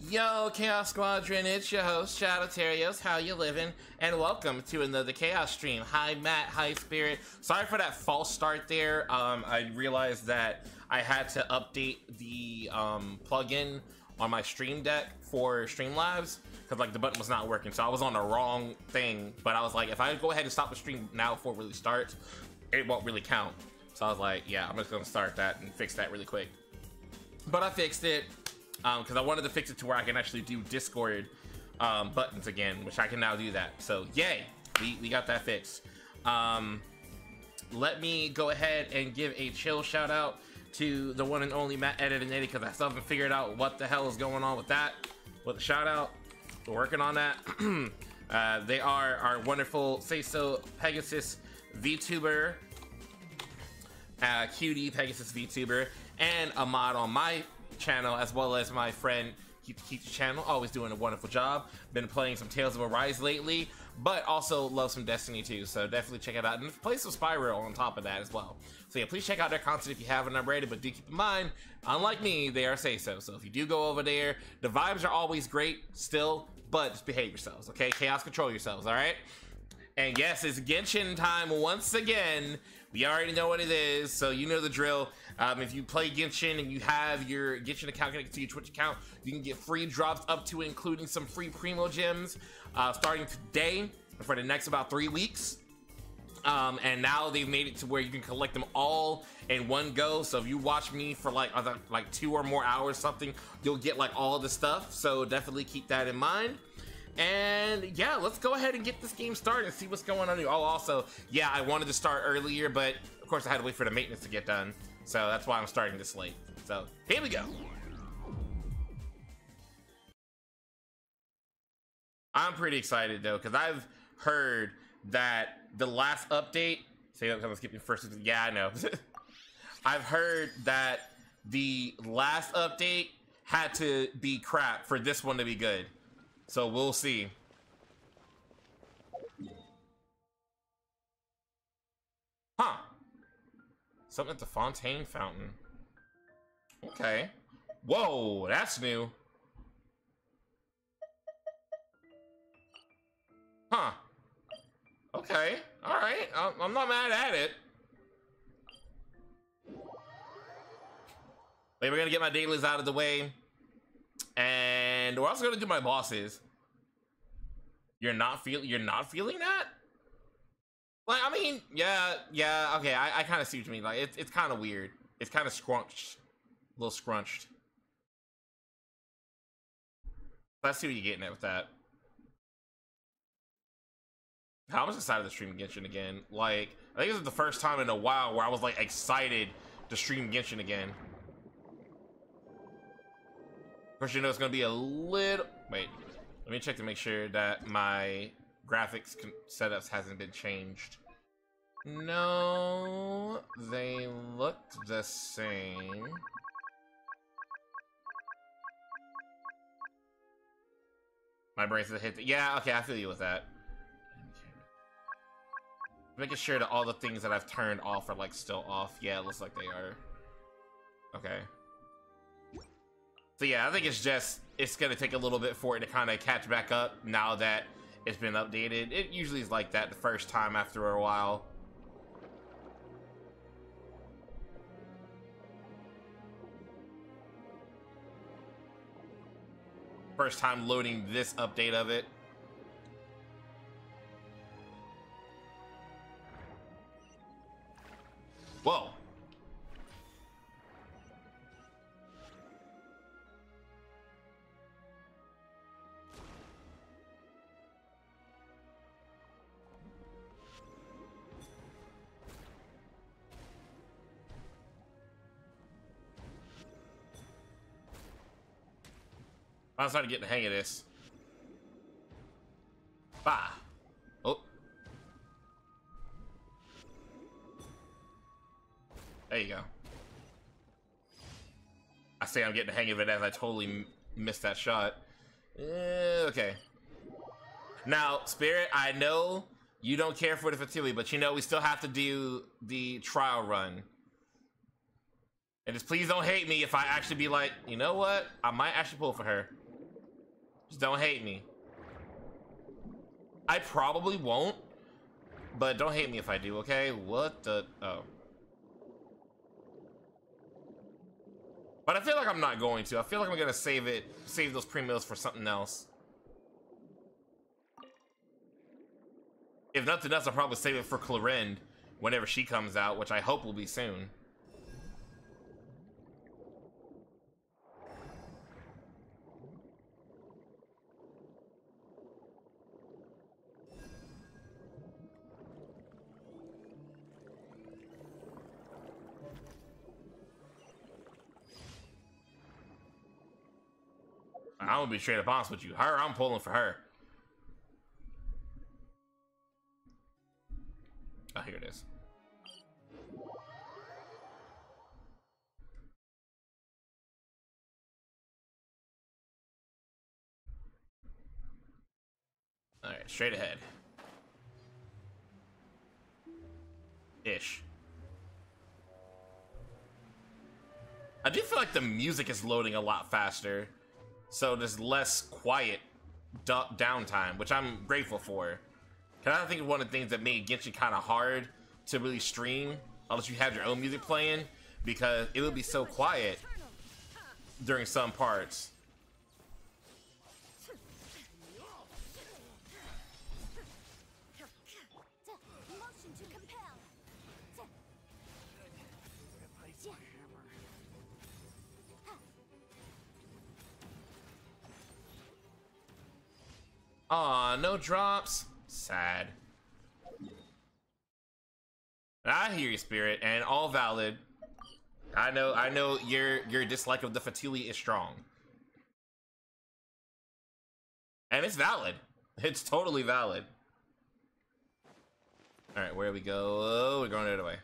Yo, Chaos Squadron, it's your host, Shadowterios. How you living? And welcome to another Chaos stream. Hi, Matt. Hi, Spirit. Sorry for that false start there. I realized that I had to update the plugin on my Stream Deck for Streamlabs because like the button was not working, so I was on the wrong thing. But I was like, if I go ahead and stop the stream now before it really starts, it won't really count. So I was like, yeah, I'm just gonna start that and fix that really quick. But I fixed it. Because I wanted to fix it to where I can actually do Discord buttons again, which I can now do that. So yay, we got that fixed. Let me go ahead and give a chill shout out to the one and only Matt Edit because I still haven't figured out what the hell is going on with that. With the shout out, we're working on that. They are our wonderful Say So Pegasus VTuber, Cutie Pegasus VTuber, and a mod on my channel, as well as my friend Keith's channel, always doing a wonderful job. Been playing some Tales of Arise lately, but also love some Destiny too, so definitely check it out, and play some Spyro on top of that as well. So yeah, please check out their content if you haven't already, but do keep in mind, unlike me, they are Say So, so if you do go over there, the vibes are always great still, but just behave yourselves, okay? Chaos, control yourselves, alright? And yes, it's Genshin time once again. We already know what it is, so you know the drill. If you play Genshin and you have your Genshin account connected to your Twitch account, you can get free drops up to including some free Primo Gems starting today for the next about 3 weeks. And now they've made it to where you can collect them all in one go. So if you watch me for like 2 or more hours something, you'll get like all the stuff. So definitely keep that in mind. And yeah, let's go ahead and get this game started and see what's going on. Oh, also, yeah, I wanted to start earlier, but of course I had to wait for the maintenance to get done. So that's why I'm starting this late. So here we go. I'm pretty excited though, because I've heard that the last update, say that because I'm skipping first. Yeah, I know. I've heard that the last update had to be crap for this one to be good. So we'll see. Huh. Something at the Fontaine Fountain. Okay. Whoa, that's new. Huh. Okay. Alright. I'm not mad at it. Wait, we're gonna get my dailies out of the way. And we're also gonna do my bosses. You're not feeling that? Like, I mean, yeah, okay, I kind of see what you mean. Like, it's kind of weird. It's kind of scrunched, a little scrunched. Let's see what you're getting at with that. I was excited to stream Genshin again. Like, I think this is the first time in a while where I was like excited to stream Genshin again. Of course, you know it's gonna be a little. Wait, let me check to make sure that my graphics setups hasn't been changed. No, they looked the same. My brain's a hit. Yeah, okay, I feel you with that. Making sure that all the things that I've turned off are like still off. Yeah, it looks like they are. Okay. So yeah, I think it's gonna take a little bit for it to kind of catch back up now that it's been updated. It usually is like that the first time after a while. First time loading this update of it. Whoa. I'm starting to get the hang of this. Bah. Oh. There you go. I say I'm getting the hang of it as I totally missed that shot. Okay. Now, Spirit, I know you don't care for the fertility, but you know we still have to do the trial run. And just please don't hate me if I actually be like, you know what? I might actually pull for her. Just don't hate me. I probably won't, but don't hate me if I do, okay? What the... Oh. But I feel like I'm not going to. I feel like I'm gonna save those pre-meals for something else. If nothing else, I'll probably save it for Clorinde whenever she comes out, which I hope will be soon. I'm gonna be straight up honest with you. Her, I'm pulling for her. Oh, here it is. Alright, straight ahead. Ish. I do feel like the music is loading a lot faster. So there's less quiet downtime, which I'm grateful for. Cause I think one of the things that made Genshin kind of hard to really stream, unless you have your own music playing, because it would be so quiet during some parts. Aw, no drops. Sad. I hear you, Spirit, and all valid. I know your dislike of the Fatili is strong. And it's valid. It's totally valid. Alright, where we go? Oh, we're going the other way.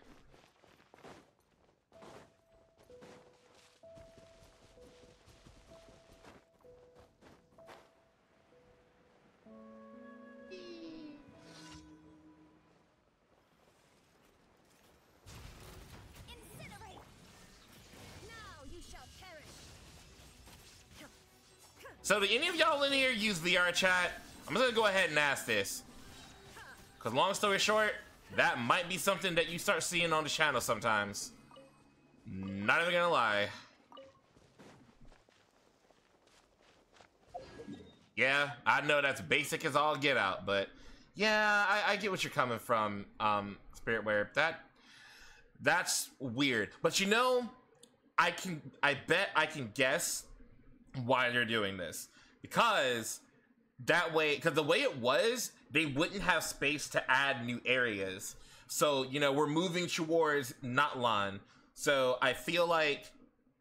So do any of y'all in here use VR chat? I'm just gonna go ahead and ask this. Cause long story short, that might be something that you start seeing on the channel sometimes. Not even gonna lie. Yeah, I know that's basic as all get out, but yeah, I get what you're coming from, Spiritware. That's weird. But you know, I bet I can guess why they're doing this, because that way, because the way it was, they wouldn't have space to add new areas. So, you know, we're moving towards Natlan, so I feel like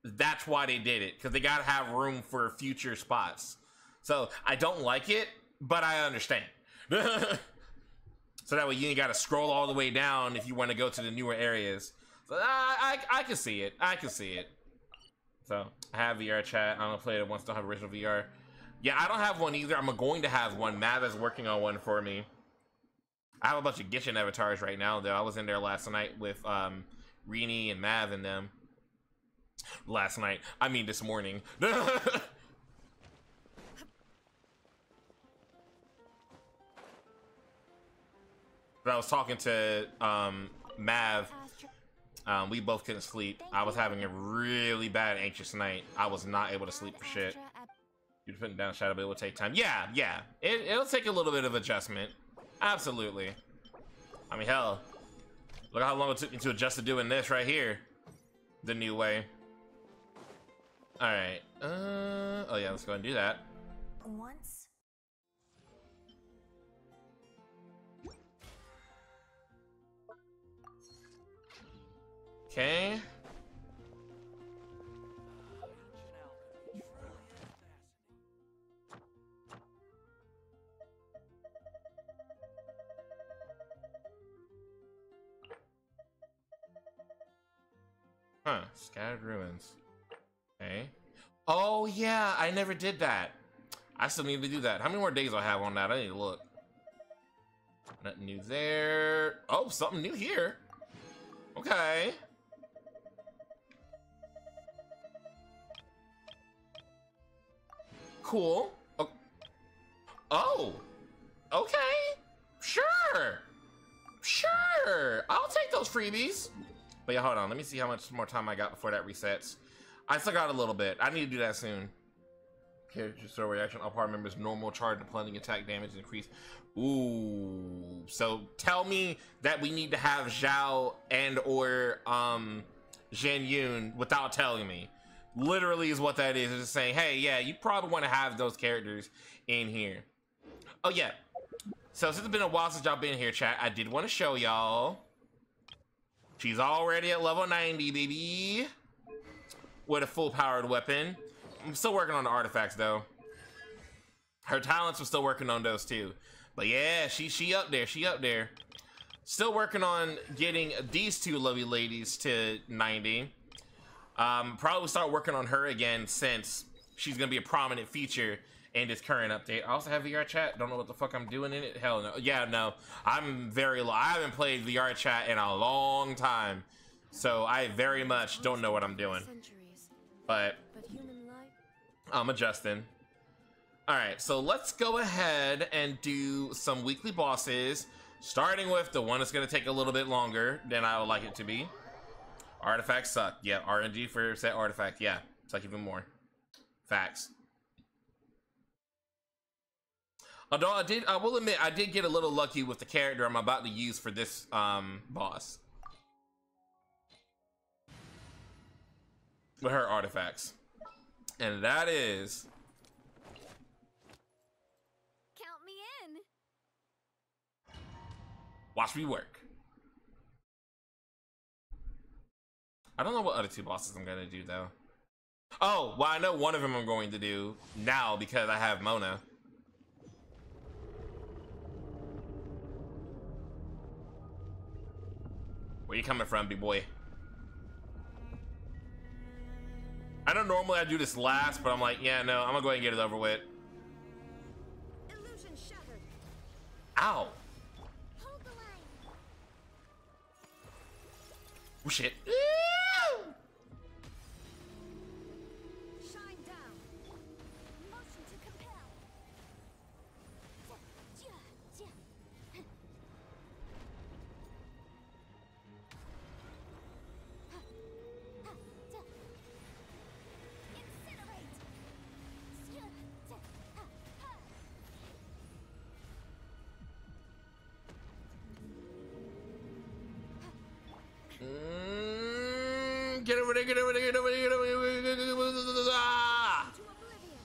that's why they did it, because they gotta have room for future spots. So I don't like it, but I understand. So that way you ain't gotta scroll all the way down if you want to go to the newer areas. So I can see it. I can see it. So I have VR chat. I don't play it once. Don't have original VR. Yeah, I don't have one either. I'm going to have one. Mav is working on one for me. I have a bunch of Genshin avatars right now, though. I was in there last night with Rini and Mav and them. Last night. I mean this morning. But I was talking to Mav. We both couldn't sleep. I was having a really bad anxious night. I was not able to sleep for shit. You're putting down Shadow, but it will take time. Yeah. It'll take a little bit of adjustment. Absolutely. I mean, hell. Look how long it took me to adjust to doing this right here. The new way. Alright. Oh yeah, let's go and do that. Once. Okay. Huh, scattered ruins. Okay. Oh yeah, I never did that. I still need to do that. How many more days do I have on that? I need to look. Nothing new there. Oh, something new here. Okay. Cool. Oh, okay, sure, sure. I'll take those freebies. But yeah, hold on. Let me see how much more time I got before that resets. I still got a little bit. I need to do that soon. Character store reaction. All party members normal charge and plunging attack damage increase. Ooh. So tell me that we need to have Zhao and or Zhen Yun without telling me. Literally is what that is. It's just saying, hey, yeah, you probably want to have those characters in here. Oh yeah. So since it's been a while since y'all been here, chat, I did want to show y'all. She's already at level 90, baby. With a full powered weapon. I'm still working on the artifacts though. Her talents are still working on those too. But yeah, she up there. She up there. Still working on getting these two lovely ladies to 90. Probably start working on her again since she's gonna be a prominent feature in this current update. I also have VR chat. Don't know what the fuck I'm doing in it. Hell no. Yeah, no. I'm very low. I haven't played VR chat in a long time. So I very much don't know what I'm doing. But I'm adjusting. Alright, so let's go ahead and do some weekly bosses. Starting with the one that's going to take a little bit longer than I would like it to be. Artifacts suck. Yeah, RNG for set artifact. Yeah, suck even more. Facts. Although I will admit, I did get a little lucky with the character I'm about to use for this boss. With her artifacts. And that is... Count me in. Watch me work. I don't know what other two bosses I'm gonna do though. Oh, well I know one of them I'm going to do now because I have Mona. Where you coming from, big boy? I know normally I do this last, but I'm like, yeah, no, I'm gonna go ahead and get it over with. Illusion shattered. Ow. Hold the line. Oh shit. Shine down. Motion to compel. Get over there, get over there, get over there, get over there. Ah! To oblivion.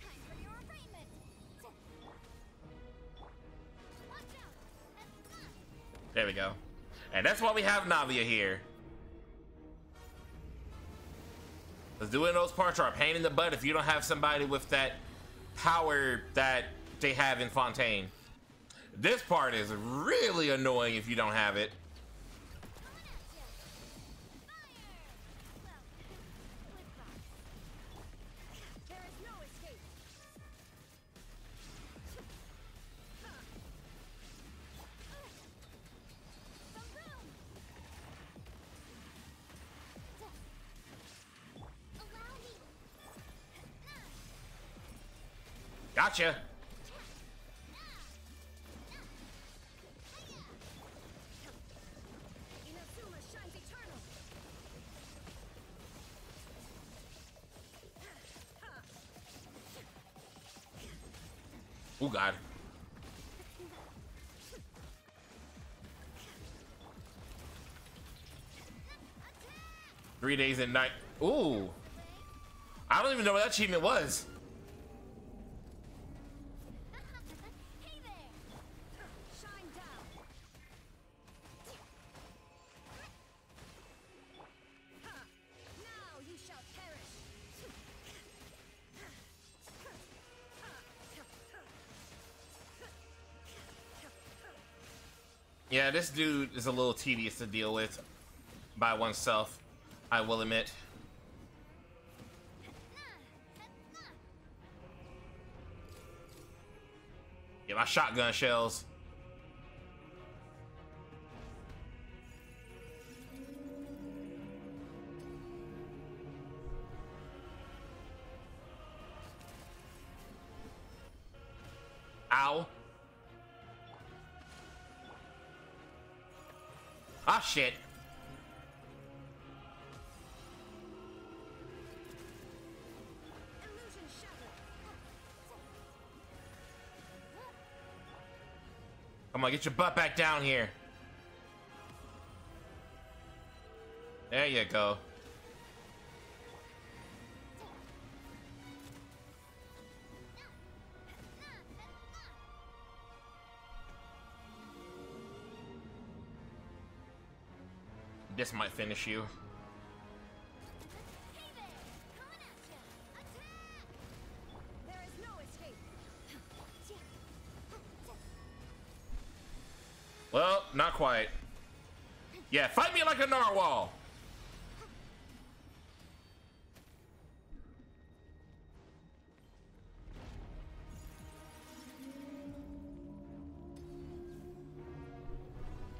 Time for your arraignment. Watch out. There we go. And that's why we have Navia here. Because doing those parts are a pain in the butt if you don't have somebody with that power that they have in Fontaine. This part is really annoying if you don't have it. There is no escape. 'Gotcha. Inazuma shines eternal. Oh God. Three days and night. Ooh. I don't even know what that achievement was. Hey there. Shine down. Now you shall perish. Yeah, this dude is a little tedious to deal with by oneself, I will admit. Get my shotgun shells. Ow. Ah, shit. Illusion shattered. Come on, get your butt back down here. There you go. This might finish you. Hey there! Coming at ya! Attack! There is no escape. Well, not quite. Yeah, fight me like a narwhal.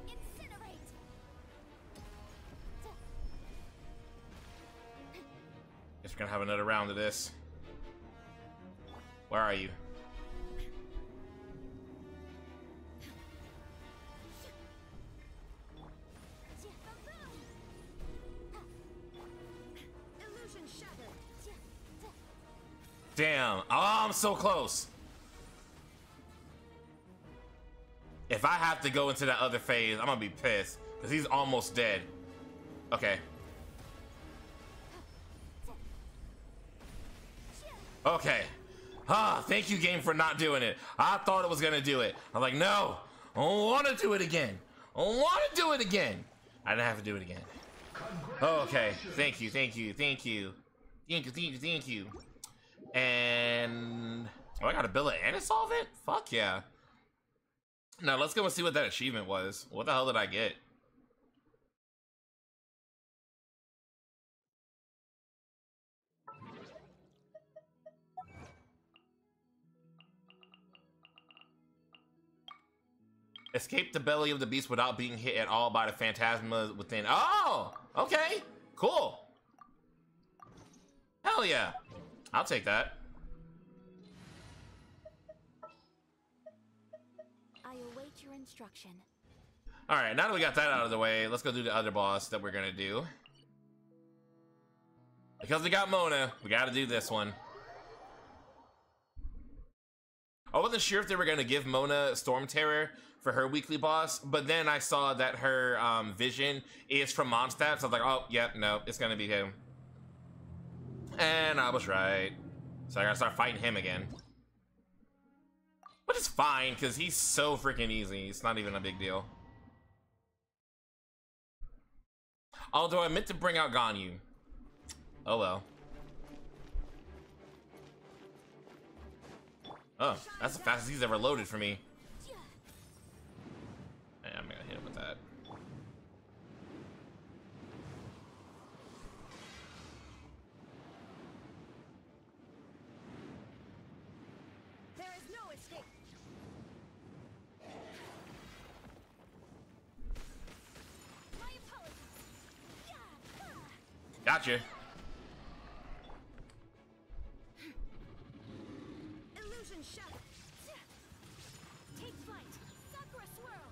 Incinerate! Guess we're gonna have another round of this. Where are you? Illusion shattered. Damn. Oh, I'm so close. If I have to go into that other phase, I'm gonna be pissed. Because he's almost dead. Okay. Okay. Ah, thank you, game, for not doing it. I thought it was gonna do it. I'm like, no. I don't want to do it again. I don't want to do it again. I didn't have to do it again. Okay. Thank you, thank you, thank you. Thank you, thank you, thank you. And... oh, I gotta build it and solve it? Fuck yeah. Now, let's go and see what that achievement was. What the hell did I get? Escape the belly of the beast without being hit at all by the phantasma within. Oh! Okay! Cool! Hell yeah! I'll take that. I await your instruction. Alright, now that we got that out of the way, let's go do the other boss that we're gonna do. Because we got Mona, we gotta do this one. I wasn't sure if they were gonna give Mona Storm Terror for her weekly boss, but then I saw that her vision is from Mondstadt, so I was like, oh, yep, no, it's gonna be him. And I was right. So I gotta start fighting him again. But it's fine, because he's so freaking easy. It's not even a big deal. Although I meant to bring out Ganyu. Oh well. Oh, that's the fastest he's ever loaded for me. Hey, I'm gonna hit him with that. There is no escape. My apologies. Gotcha. Illusion shattered. Take flight. Sakura swirl.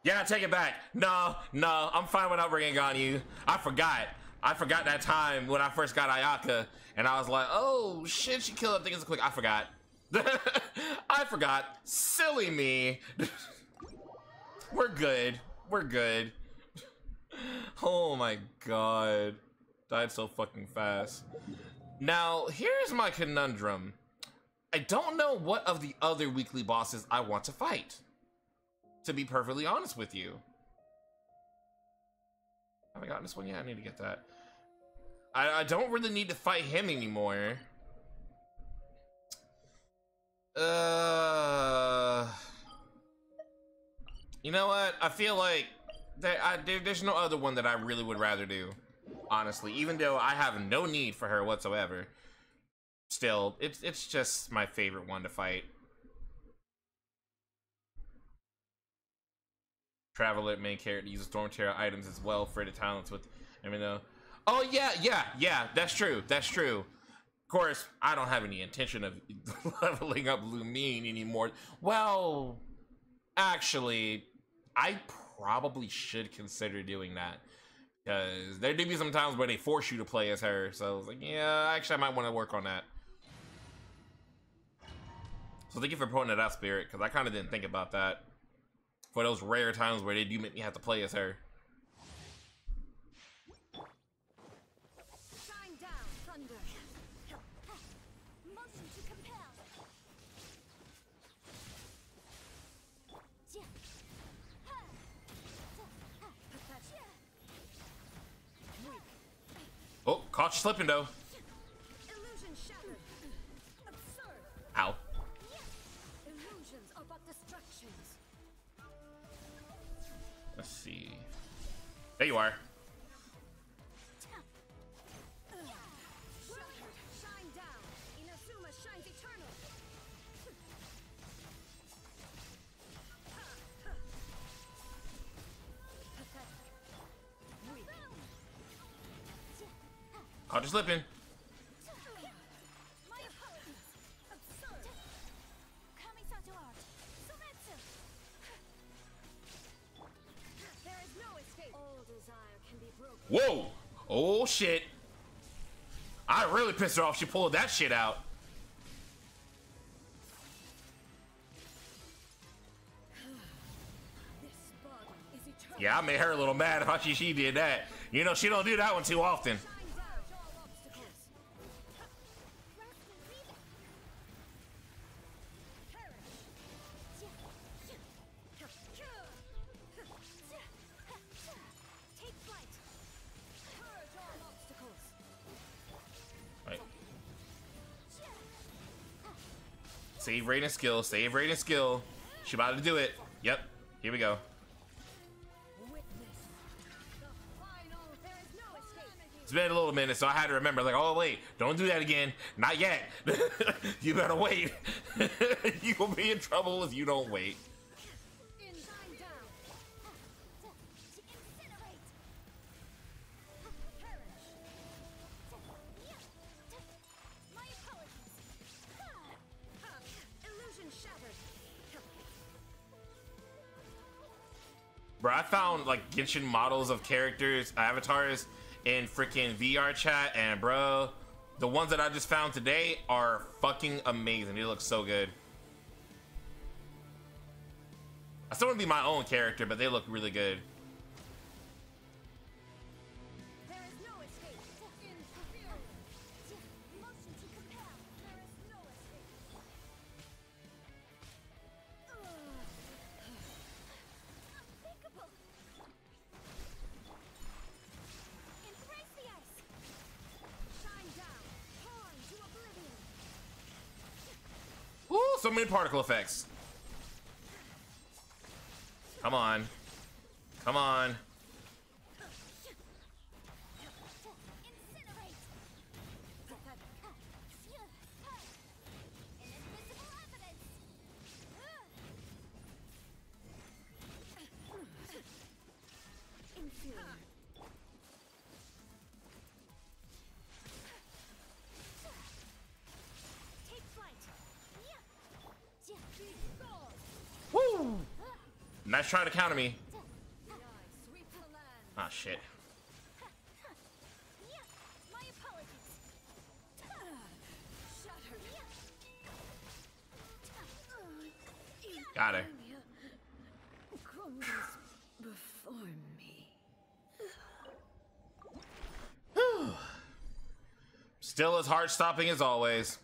Yeah, take it back. No, no, I'm fine without bringing Ganyu. I forgot that time when I first got Ayaka, and I was like, oh shit, she killed that thing so quick. I forgot. I forgot. Silly me. We're good. We're good. Oh my god. Died so fucking fast. Now, here's my conundrum. I don't know what of the other weekly bosses I want to fight. To be perfectly honest with you. Have I gotten this one yet? I need to get that. I don't really need to fight him anymore. You know what? I feel like there's no other one that I really would rather do. Honestly, even though I have no need for her whatsoever. Still, it's just my favorite one to fight. Traveler main character uses Storm Terror items as well for the talents with, I mean, Oh yeah. That's true. That's true. Of course, I don't have any intention of leveling up Lumine anymore. Well, actually, I probably should consider doing that. Because there do be some times where they force you to play as her. So I was like, yeah, actually, I might want to work on that. So thank you for pointing it out, Spirit, because I kind of didn't think about that. For those rare times where they do make me have to play as her. Shine down, thunder. Motion to compel. Oh, caught you slipping, though. Illusion shattered. Absurd. Ow. Illusions are but distractions. Let's see. There you are. Shattered. Shine down. Inazuma shines eternal. Weak. Caught you slipping. My apologies. Absurd. Kamisato art. Sumetsu. There is no escape. All desire can be broken. Whoa! Oh shit! I really pissed her off. She pulled that shit out. This body is eternal. Yeah, I made her a little mad how she did that. You know, she don't do that one too often. Shine down all obstacles. Take flight. Purge all obstacles. Right. Save rate and skill. Save rate and skill. She about to do it. Yep. Here we go. Witness the final. There is no escape. It's been a little minute, so I had to remember, like, oh, wait, don't do that again. Not yet. You better wait. You will be in trouble if you don't wait. Shine down. Incinerate. Perish. My apologies. Illusion shattered. Bro, I found, like, Genshin models of characters, avatars, in freaking VR chat, and bro, the ones that I just found today are fucking amazing. They look so good. I still want to be my own character, but they look really good. There is no escape. Inferior. Motion to compel. There is no escape. Unthinkable. Embrace the ice. Shine down. Torn to oblivion. Ooh, so many particle effects. Come on. Come on. Incinerate. Inadmissible evidence. Inferior. Take flight. Woo! Nice try to counter me. Sweep the land. Ah, shit. My apologies. Shattered. Got her. Crumbles before me. Still as heart stopping as always.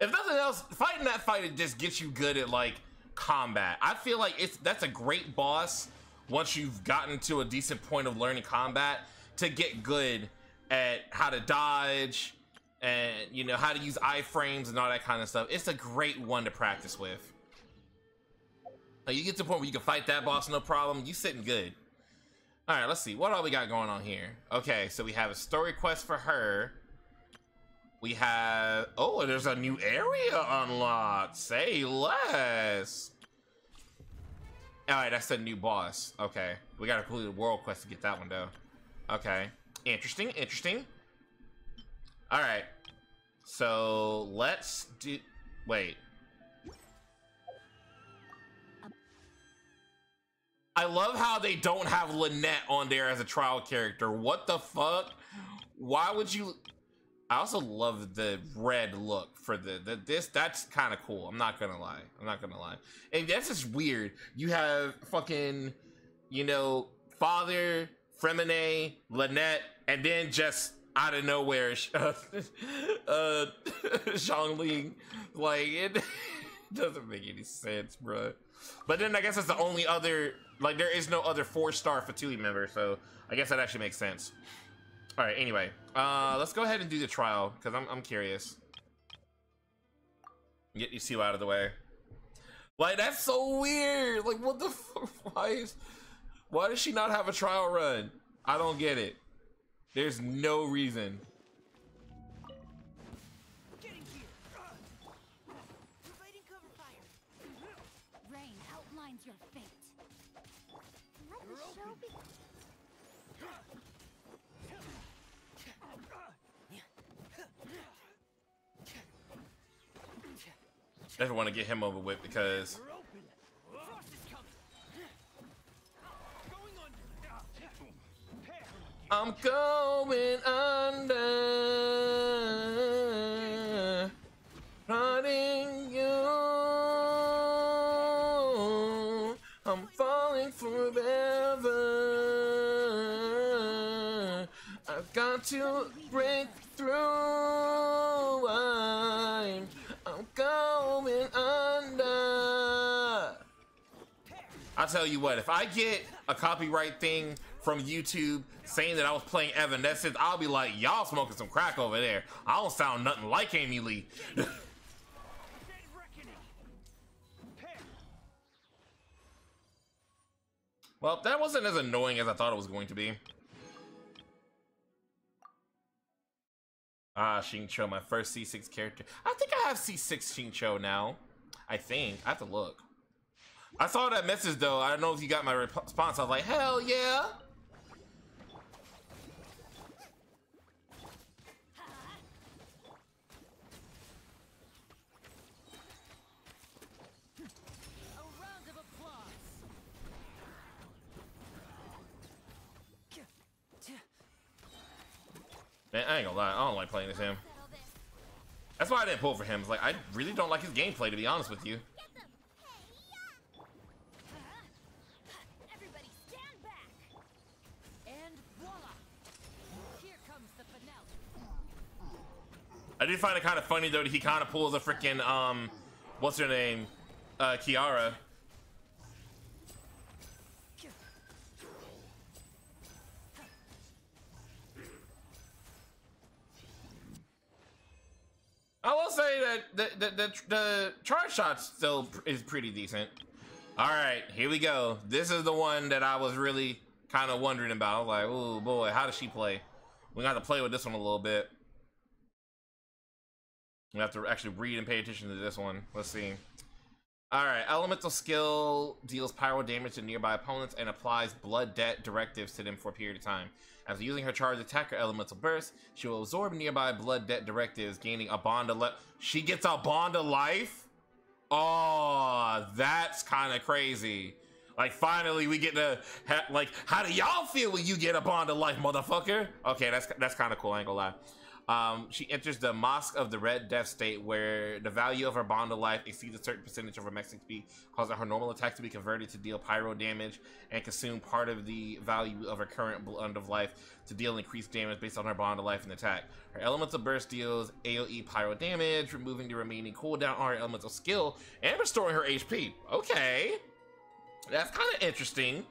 If nothing else, fighting that fight, it just gets you good at, like, combat. I feel like that's a great boss once you've gotten to a decent point of learning combat to get good at how to dodge and, you know, how to use iframes and all that kind of stuff. It's a great one to practice with. Like, you get to the point where you can fight that boss no problem. You sitting good. All right, let's see. What all we got going on here? Okay, so we have a story quest for her. We have... Oh, there's a new area unlocked. Say less. All right, that's a new boss. Okay, we got to complete the world quest to get that one, though. Okay. Interesting, interesting. Alright. So, let's do... Wait. I love how they don't have Lynette on there as a trial character. What the fuck? Why would you... I also love the red look for this. That's kind of cool. I'm not gonna lie. I'm not gonna lie. And that's just weird. You have fucking, you know, Father, Fremine, Lynette, and then just out of nowhere, Xiangling. Like, it doesn't make any sense, bro. But then I guess it's the only other, like, there is no other 4-star Fatui member, so I guess that actually makes sense. All right, anyway, let's go ahead and do the trial, because I'm curious. Get these two out of the way. Like, that's so weird. Like, what the fuck? Why does she not have a trial run? I don't get it. There's no reason. Getting here. Providing cover fire. Rain outlines your fate. Let the show begin. I want to get him over with because I'm going under, running you. I'm falling forever. I've got to break through. I'm going under. I'll tell you what, if I get a copyright thing from YouTube saying that I was playing Evanescence, I'll be like, y'all smoking some crack over there. I don't sound nothing like Amy Lee. Well, that wasn't as annoying as I thought it was going to be. Ah, Xingqiu, my first C6 character. I think I have C6 Xingqiu now. I think. I have to look. I saw that message, though. I don't know if you got my response. I was like, hell yeah! A round of applause. Man, I ain't gonna lie. I don't like playing as him. That's why I didn't pull for him. It's like, I really don't like his gameplay, to be honest with you. Everybody stand back. And voila. Here comes the finale. I did find it kind of funny, though, that he kind of pulls a freaking, what's her name? Kiara. I will say that the charge shot still is pretty decent. All right, here we go. This is the one that I was really kind of wondering about. I was like, oh boy, how does she play? We got to play with this one a little bit. We have to actually read and pay attention to this one. Let's see. All right, elemental skill deals pyro damage to nearby opponents and applies blood debt directives to them for a period of time. After using her charge attack or elemental burst, she will absorb nearby blood debt directives, gaining a bond of life. She gets a bond of life? Oh, that's kind of crazy. Like, finally we get to, like, how do y'all feel when you get a bond of life, motherfucker? Okay, that's kind of cool, I ain't gonna lie. She enters the Mosque of the Red Death state, where the value of her bond of life exceeds a certain percentage of her max XP, causing her normal attack to be converted to deal pyro damage and consume part of the value of her current bond of life to deal increased damage based on her bond of life and attack. Her elemental burst deals AoE pyro damage, removing the remaining cooldown on her elemental skill and restoring her HP. Okay, that's kind of interesting.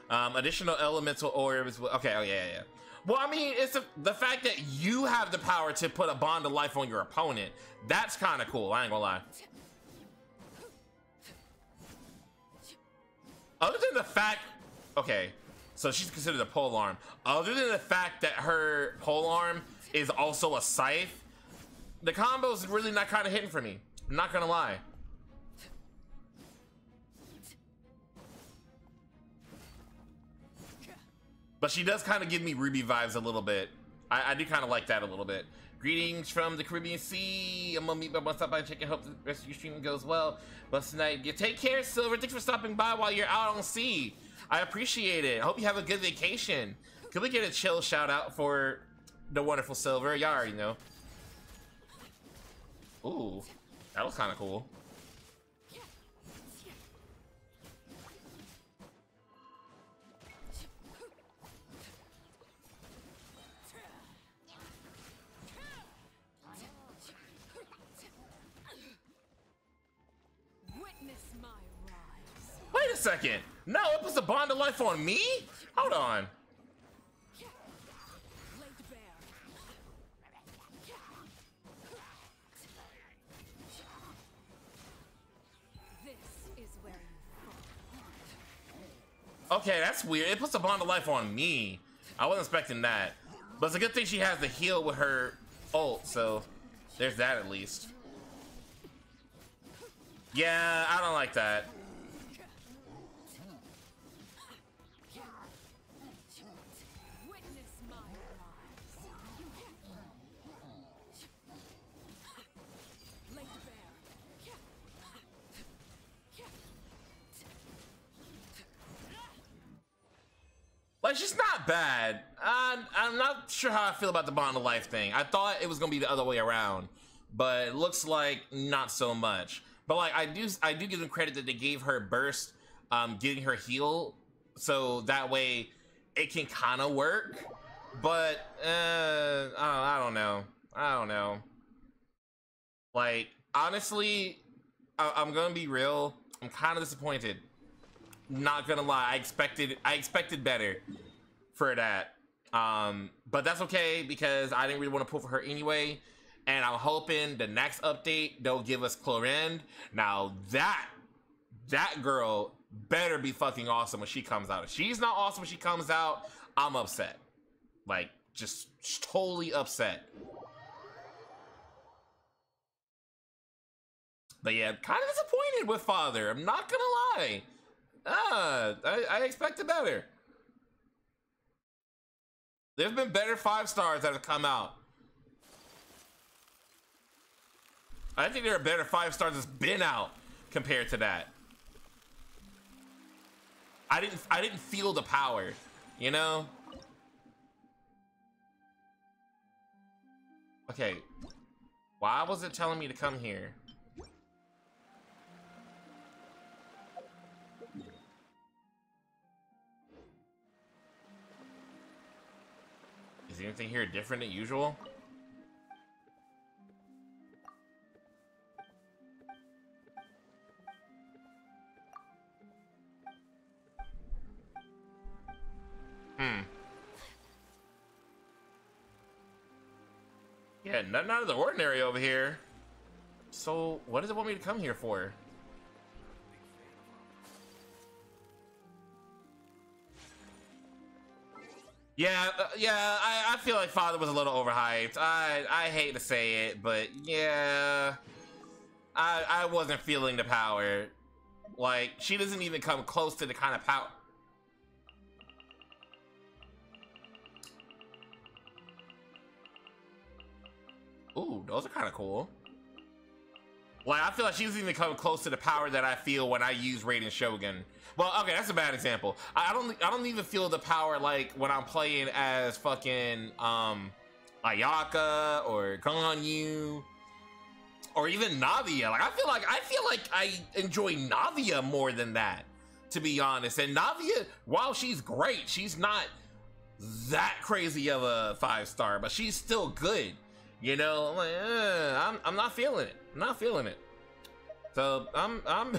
Additional elemental orbs. Okay, oh yeah. Well, I mean, it's the fact that you have the power to put a bond of life on your opponent. That's kind of cool, I ain't gonna lie. Other than the fact... Okay, so she's considered a polearm. Other than the fact that her polearm is also a scythe, the combo's really not kind of hitting for me. I'm not gonna lie. But she does kind of give me Ruby vibes a little bit. I do kind of like that a little bit. Greetings from the Caribbean Sea. I'm gonna meet my bus stop by and check and hope the rest of your stream goes well. But tonight, you take care, Silver. Thanks for stopping by while you're out on sea. I appreciate it. I hope you have a good vacation. Could we get a chill shout out for the wonderful Silver? Y'all already know. Ooh, that was kind of cool. Wait a second. No, it puts a bond of life on me? Hold on. Okay, that's weird. It puts a bond of life on me. I wasn't expecting that. But it's a good thing she has the heal with her ult, so there's that at least. Yeah, I don't like that. Like, she's not bad. I'm not sure how I feel about the bond of life thing. I thought it was gonna be the other way around, but it looks like not so much. But like, I do give them credit that they gave her burst, getting her heal, so that way it can kind of work. But I don't know. Like, honestly, I'm gonna be real. I'm kind of disappointed. Not gonna lie, I expected better for that. But that's okay because I didn't really want to pull for her anyway. And I'm hoping the next update they'll give us Clorinde. Now that girl better be fucking awesome when she comes out. If she's not awesome when she comes out, I'm upset. Like, just totally upset. But yeah, kind of disappointed with Father. I'm not gonna lie. I expected better. There's been better 5 stars that have come out. I think there are better 5 stars that's been out compared to that. I didn't feel the power, you know? Okay. Why was it telling me to come here? Is anything here different than usual? Yeah, nothing out of the ordinary over here. So, what does it want me to come here for? Yeah, I feel like Father was a little overhyped. I hate to say it, but yeah, I wasn't feeling the power. Like, she doesn't even come close to the kind of power. Ooh, those are kind of cool. Like, I feel like she doesn't even come close to the power that I feel when I use Raiden Shogun. Well, okay, that's a bad example. I don't even feel the power like when I'm playing as fucking Ayaka or Ganyu or even Navia. Like, I feel like I enjoy Navia more than that, to be honest. And Navia, while she's great, she's not that crazy of a 5-star, but she's still good. You know, I'm like, I'm not feeling it. I'm not feeling it. So I'm I'm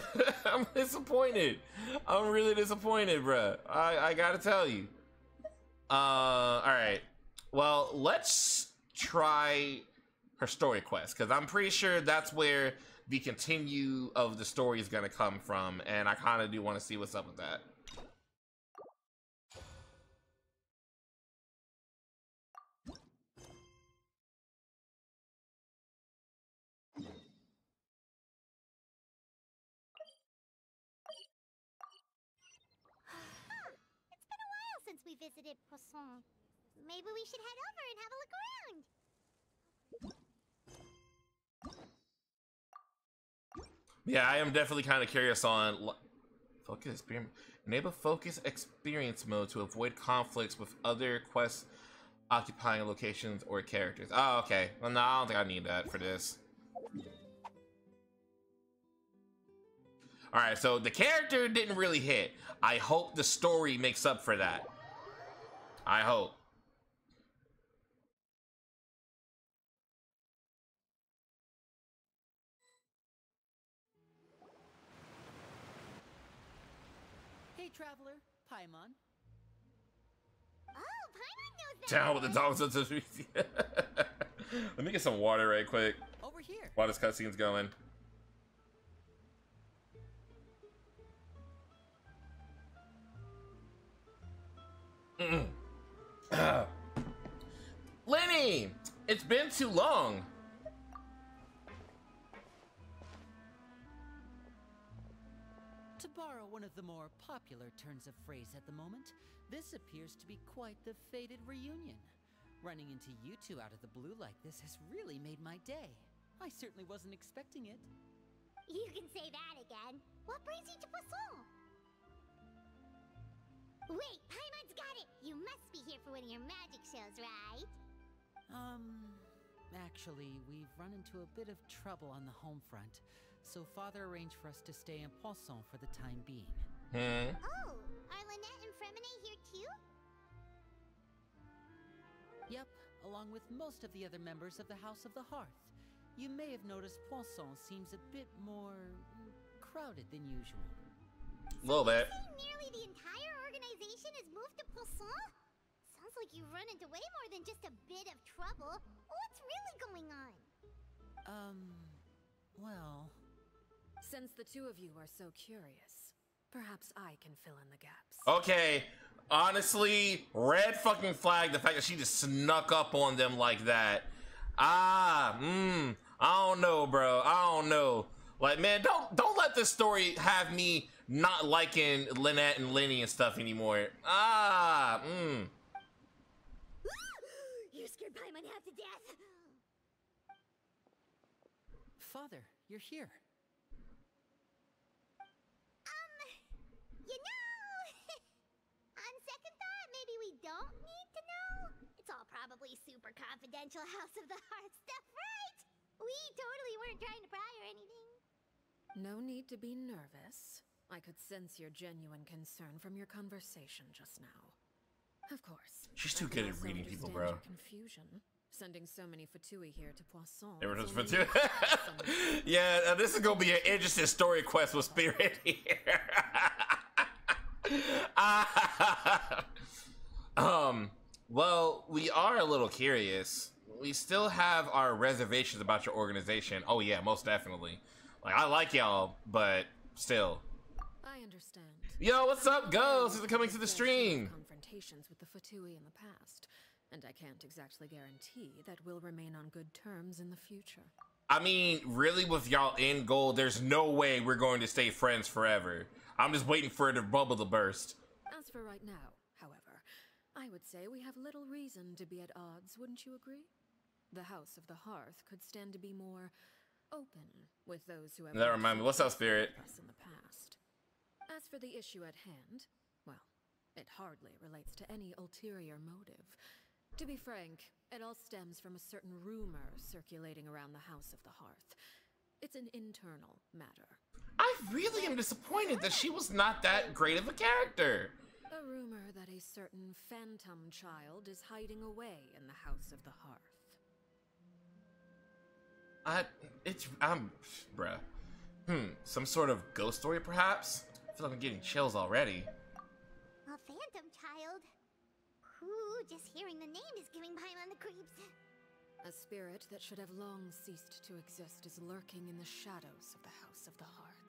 disappointed. I'm really disappointed, bruh. I gotta tell you. All right. Well, let's try her story quest, because I'm pretty sure that's where the continue of the story is gonna come from, and I kind of do want to see what's up with that. Since we we visited Poisson. Maybe we should head over and have a look around. Yeah, I am definitely kind of curious on focus experience. Enable focus experience mode to avoid conflicts with other quests occupying locations or characters. Oh, okay. Well, no, I don't think I need that for this. Alright, so the character didn't really hit. I hope the story makes up for that. I hope. Hey, traveler, Paimon. Oh, Paimon knows that. Down with the dogs. Let me get some water right quick Over here. while this cutscene's going. Lenny! It's been too long. To borrow one of the more popular turns of phrase at the moment, this appears to be quite the fated reunion. Running into you two out of the blue like this has really made my day. I certainly wasn't expecting it. You can say that again. What brings you to Poisson? Wait, Paimon's got it! You must be here for one of your magic shows, right? Actually, we've run into a bit of trouble on the home front, so Father arranged for us to stay in Poisson for the time being. Oh, are Lynette and Fremine here too? Yep, along with most of the other members of the House of the Hearth. You may have noticed Poisson seems a bit more crowded than usual. A little bit. Nearly the entire organization has moved to Poisson? Sounds like you've run into way more than just a bit of trouble. What's really going on? Well... Since the two of you are so curious, perhaps I can fill in the gaps. Okay, honestly, red fucking flag the fact that she just snuck up on them like that. I don't know, bro. I don't know. Like, man, don't let this story have me not liking Lynette and Lenny and stuff anymore. You scared Paimon half to death. Father, you're here. You know, on second thought, maybe we don't need to know. It's all probably super confidential House of the Heart stuff, right? We totally weren't trying to pry or anything. No need to be nervous. I could sense your genuine concern from your conversation just now. Of course. She's too I can good at also reading people, understand bro. your confusion. Sending so many Fatui here to Poisson. There was is for only two. Yeah, this is gonna be an interesting story quest with Spirit here. Well, we are a little curious. We still have our reservations about your organization. Oh yeah, most definitely. Like, I like y'all, but still. I understand. Yo, what's up, Ghost? Is it coming to the stream? Confrontations with the Fatui in the past, and I can't exactly guarantee that we'll remain on good terms in the future. I mean, really, with y'all in gold, there's no way we're going to stay friends forever. I'm just waiting for the bubble to burst. As for right now, however, I would say we have little reason to be at odds, wouldn't you agree? The House of the Hearth could stand to be more open with those who have... That remind me, what's up, Spirit? ...us in the past. As for the issue at hand, well, it hardly relates to any ulterior motive. To be frank, it all stems from a certain rumor circulating around the House of the Hearth. It's an internal matter. I really am disappointed that she was not that great of a character. A rumor that a certain phantom child is hiding away in the House of the Hearth. Bruh. Some sort of ghost story, perhaps? I feel like I'm getting chills already. A phantom child? Ooh, just hearing the name is giving Paimon the creeps. A spirit that should have long ceased to exist is lurking in the shadows of the House of the Hearth.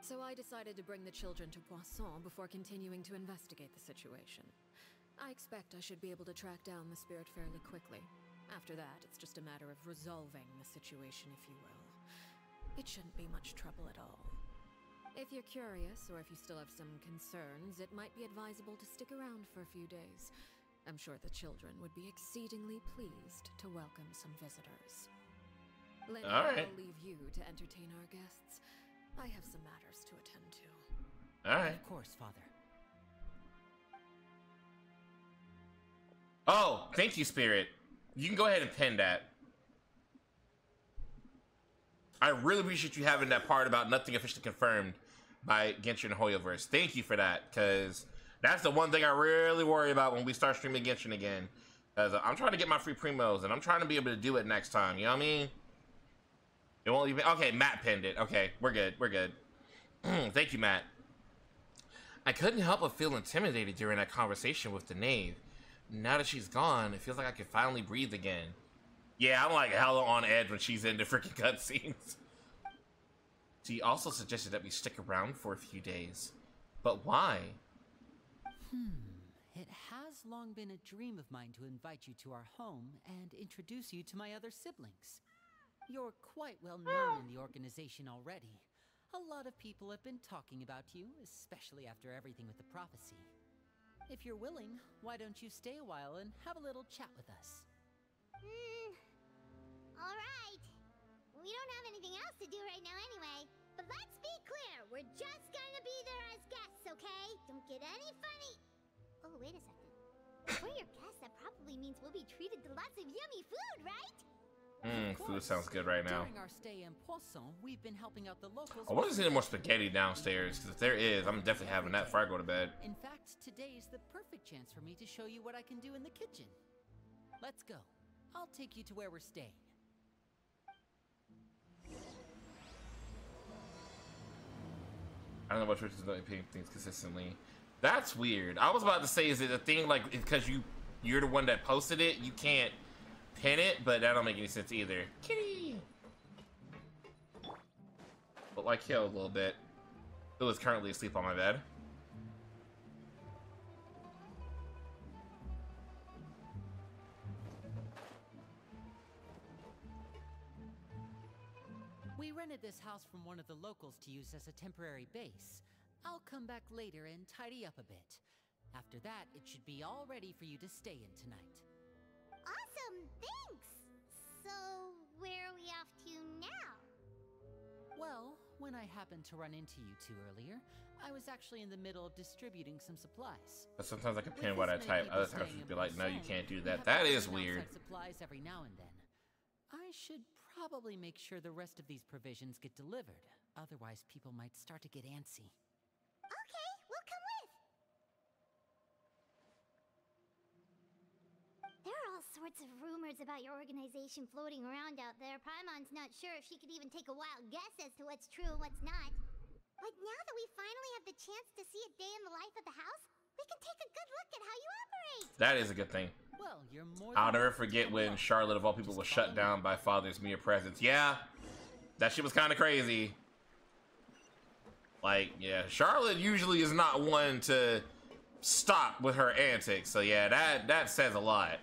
So I decided to bring the children to Poisson before continuing to investigate the situation. I expect I should be able to track down the spirit fairly quickly. After that, it's just a matter of resolving the situation, if you will. It shouldn't be much trouble at all. If you're curious, or if you still have some concerns, it might be advisable to stick around for a few days. I'm sure the children would be exceedingly pleased to welcome some visitors. Lenny, Alright. I'll leave you to entertain our guests. I have some matters to attend to. Alright. Of course, Father. Oh, thank you, Spirit. You can go ahead and pin that. I really appreciate you having that part about nothing officially confirmed by Genshin Hoyoverse. Thank you for that, because that's the one thing I really worry about when we start streaming Genshin again. Because I'm trying to get my free primos, and I'm trying to be able to do it next time. You know what I mean? It won't even... Okay, Matt pinned it. Okay, we're good. We're good. Thank you, Matt. I couldn't help but feel intimidated during that conversation with the knave. Now that she's gone, it feels like I can finally breathe again. Yeah, I'm like hella on edge when she's in the freaking cutscenes. She also suggested that we stick around for a few days. But why? It has long been a dream of mine to invite you to our home and introduce you to my other siblings. You're quite well known in the organization already. A lot of people have been talking about you, especially after everything with the prophecy. If you're willing, why don't you stay a while and have a little chat with us? Alright. We don't have anything else to do right now anyway. But let's be clear, we're just gonna be there as guests, okay? Don't get any funny. Oh, wait a second. If we're your guests, that probably means we'll be treated to lots of yummy food, right? Food sounds good right now. During our stay in Poisson, we've been helping out the locals. I want to see more spaghetti downstairs, because if there is, I'm definitely having that before I go to bed. In fact, today is the perfect chance for me to show you what I can do in the kitchen. Let's go. I'll take you to where we're staying. I don't know what churches don't pay things consistently. That's weird. I was about to say, is it a thing like because you're the one that posted it, you can't pin it, but that don't make any sense either. Kitty. But like Hill a little bit. Who is currently asleep on my bed. We rented this house from one of the locals to use as a temporary base. I'll come back later and tidy up a bit. After that, it should be all ready for you to stay in tonight. Awesome, thanks! So, where are we off to now? Well, when I happened to run into you two earlier, I was actually in the middle of distributing some supplies. But sometimes I can pin With what I this many type. people Other times staying she'd be in like, no, you Poisson, can't do we that. have That to is run weird. outside supplies every now and then. I should probably make sure the rest of these provisions get delivered. Otherwise, people might start to get antsy. Okay, we'll come with. There are all sorts of rumors about your organization floating around out there. Paimon's not sure if she could even take a wild guess as to what's true and what's not. But now that we finally have the chance to see a day in the life of the house, we can take a good look at how you operate. That is a good thing. Well, you're more I'll than never welcome to forget come when along. Charlotte, of all people, was shut down by Father's mere presence. Yeah, that shit was kind of crazy. Like, yeah, Charlotte usually is not one to stop with her antics. So yeah, that says a lot.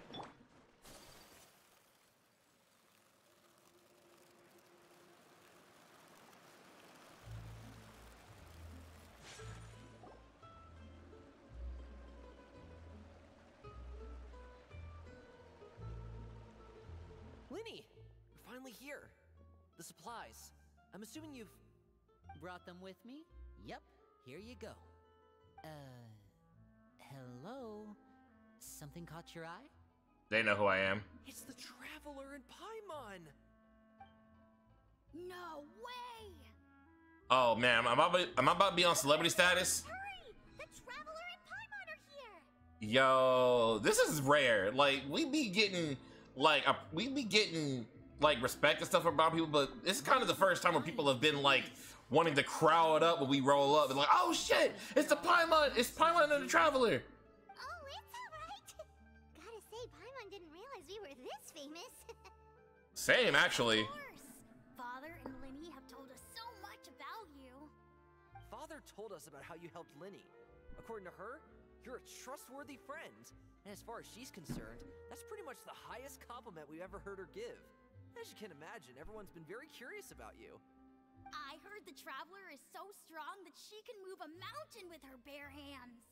Lenny, we're finally here. The supplies. I'm assuming you've... Brought them with me? Yep, here you go. Hello? Something caught your eye? They know who I am. It's the Traveler in Paimon! No way! Oh man, am I about to be on celebrity status? Hurry! The Traveler and Paimon are here! Yo, this is rare. Like we be getting respect and stuff about people, but this is kind of the first time where people have been like wanting to crowd up when we roll up and like, oh shit, it's Paimon and the Traveler. Oh, it's alright! Gotta say, Paimon didn't realize we were this famous. Same actually. Of course! Father and Lenny have told us so much about you. Father told us about how you helped Lenny. According to her, you're a trustworthy friend. And as far as she's concerned, that's pretty much the highest compliment we've ever heard her give. As you can imagine, everyone's been very curious about you. I heard the Traveler is so strong that she can move a mountain with her bare hands.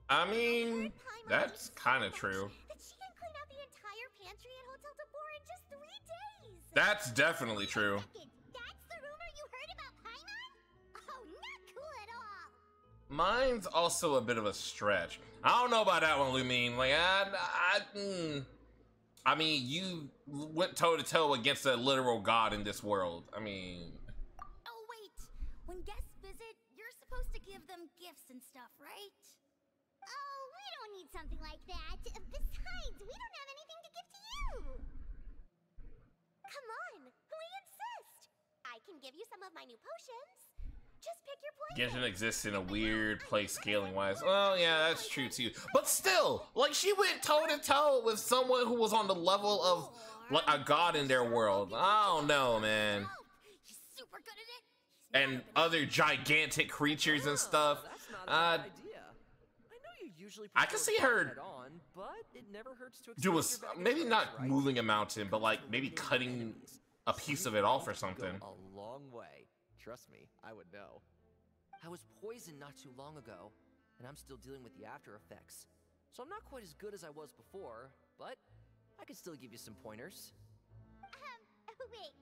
I mean, that's kind of true. That she can clean out the entire pantry at Hotel Tabor in just 3 days. That's definitely true. That's the rumor you heard about Paimon? Oh, not cool at all. Mine's also a bit of a stretch. I don't know about that one, Lumine. Like, I mean, you went toe to toe against a literal god in this world. I mean. Oh wait, when guests visit, you're supposed to give them gifts and stuff, right? Oh, we don't need something like that. Besides, we don't have anything to give to you. Come on, we insist. I can give you some of my new potions. Just pick your poison. Genshin exists in a weird place scaling wise. Well, yeah, that's true too. But still, like, she went toe to toe with someone who was on the level of like a god in their world. I don't know, man. He's super good at it. And other gigantic creatures and stuff. That's not a bad idea. I know you usually I can see her head on, but it never hurts to do a, expand your bag of maybe tricks, not right? moving a mountain, but like maybe cutting a piece of it off or something. Go a long way. Trust me, I would know. I was poisoned not too long ago, and I'm still dealing with the after effects. So I'm not quite as good as I was before, but I can still give you some pointers. Wait,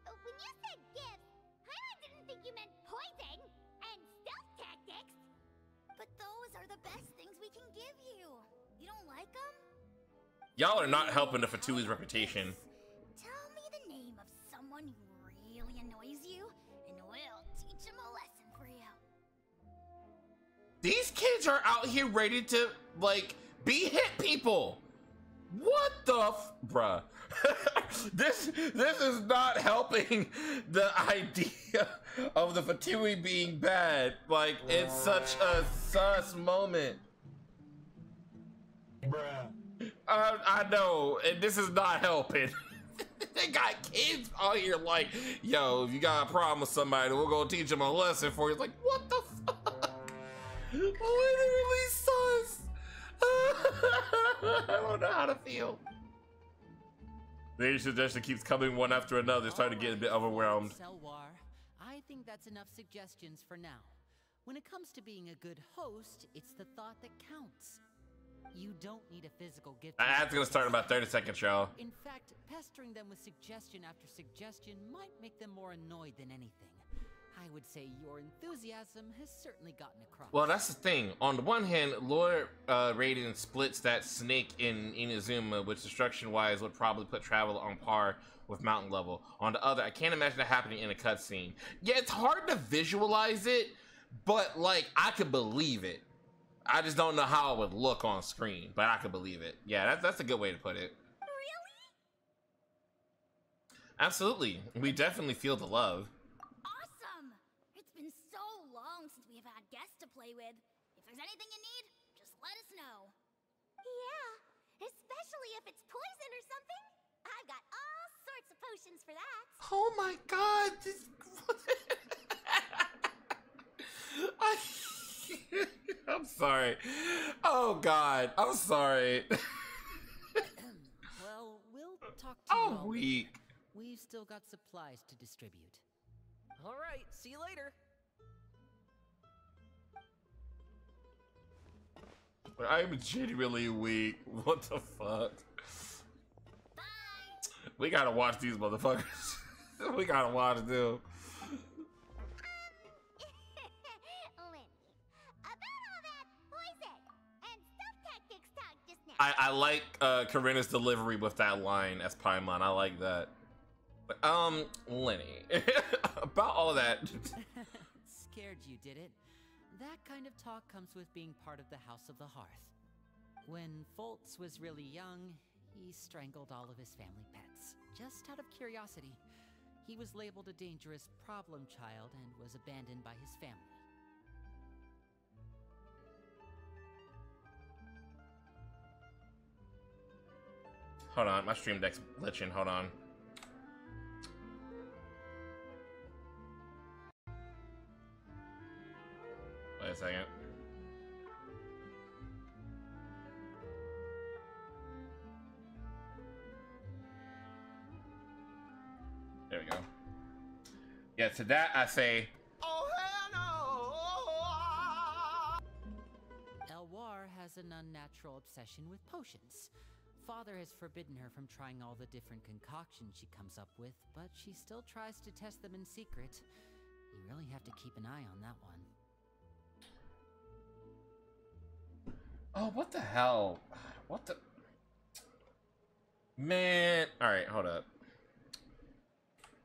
when you said gifts, Paimon didn't think you meant poison and stealth tactics. But those are the best things we can give you. You don't like them? Y'all are not helping the Fatui's reputation. Tell me the name of someone who really annoys you, and we'll teach him a lesson for you. These kids are out here ready to, like, be hit people. What the bruh? This is not helping the idea of the Fatui being bad. Like, it's such a sus moment. Bruh. I know, and this is not helping. They got kids out here like, yo, if you got a problem with somebody, we're gonna teach them a lesson for you. It's like, what the fuck? Literally sus. I don't know how to feel. The suggestion keeps coming one after another, starting to get a bit overwhelmed. Selwar, I think that's enough suggestions for now. When it comes to being a good host, it's the thought that counts. You don't need a physical gift. That's gonna start in about 30 seconds, y'all. In fact, pestering them with suggestion after suggestion might make them more annoyed than anything. I would say your enthusiasm has certainly gotten across. Well, that's the thing. On the one hand, Lord Raiden splits that snake in Inazuma, which destruction-wise would probably put Travel on par with Mountain Level. On the other, I can't imagine that happening in a cutscene. Yeah, it's hard to visualize it, but, like, I could believe it. I just don't know how it would look on screen, but I could believe it. Yeah, that's a good way to put it. Really? Absolutely. We definitely feel the love. Awesome! It's been so long since we've had guests to play with. If there's anything you need, just let us know. Yeah, especially if it's poison or something. I've got all sorts of potions for that. Oh my god, this... I'm sorry. Oh god, I'm sorry. Well, we'll talk to you all. I'm weak. We've still got supplies to distribute. All right, see you later. I'm genuinely weak. What the fuck? Bye! We gotta watch these motherfuckers. We gotta watch them. Lindy, about all that poison and stealth tactics talk just now. I like Karina's delivery with that line as Paimon. I like that. But, Lenny, about all that. Scared you, did it? That kind of talk comes with being part of the House of the Hearth. When Foltz was really young, he strangled all of his family pets, just out of curiosity. He was labeled a dangerous problem child and was abandoned by his family. Hold on, my stream deck's glitching. Hold on. Wait a second. There we go. Yeah, to that I say, Oh, hell no! Elwar has an unnatural obsession with potions. Father has forbidden her from trying all the different concoctions she comes up with, but she still tries to test them in secret. You really have to keep an eye on that one. oh, what the hell? What the? Man. Alright, hold up.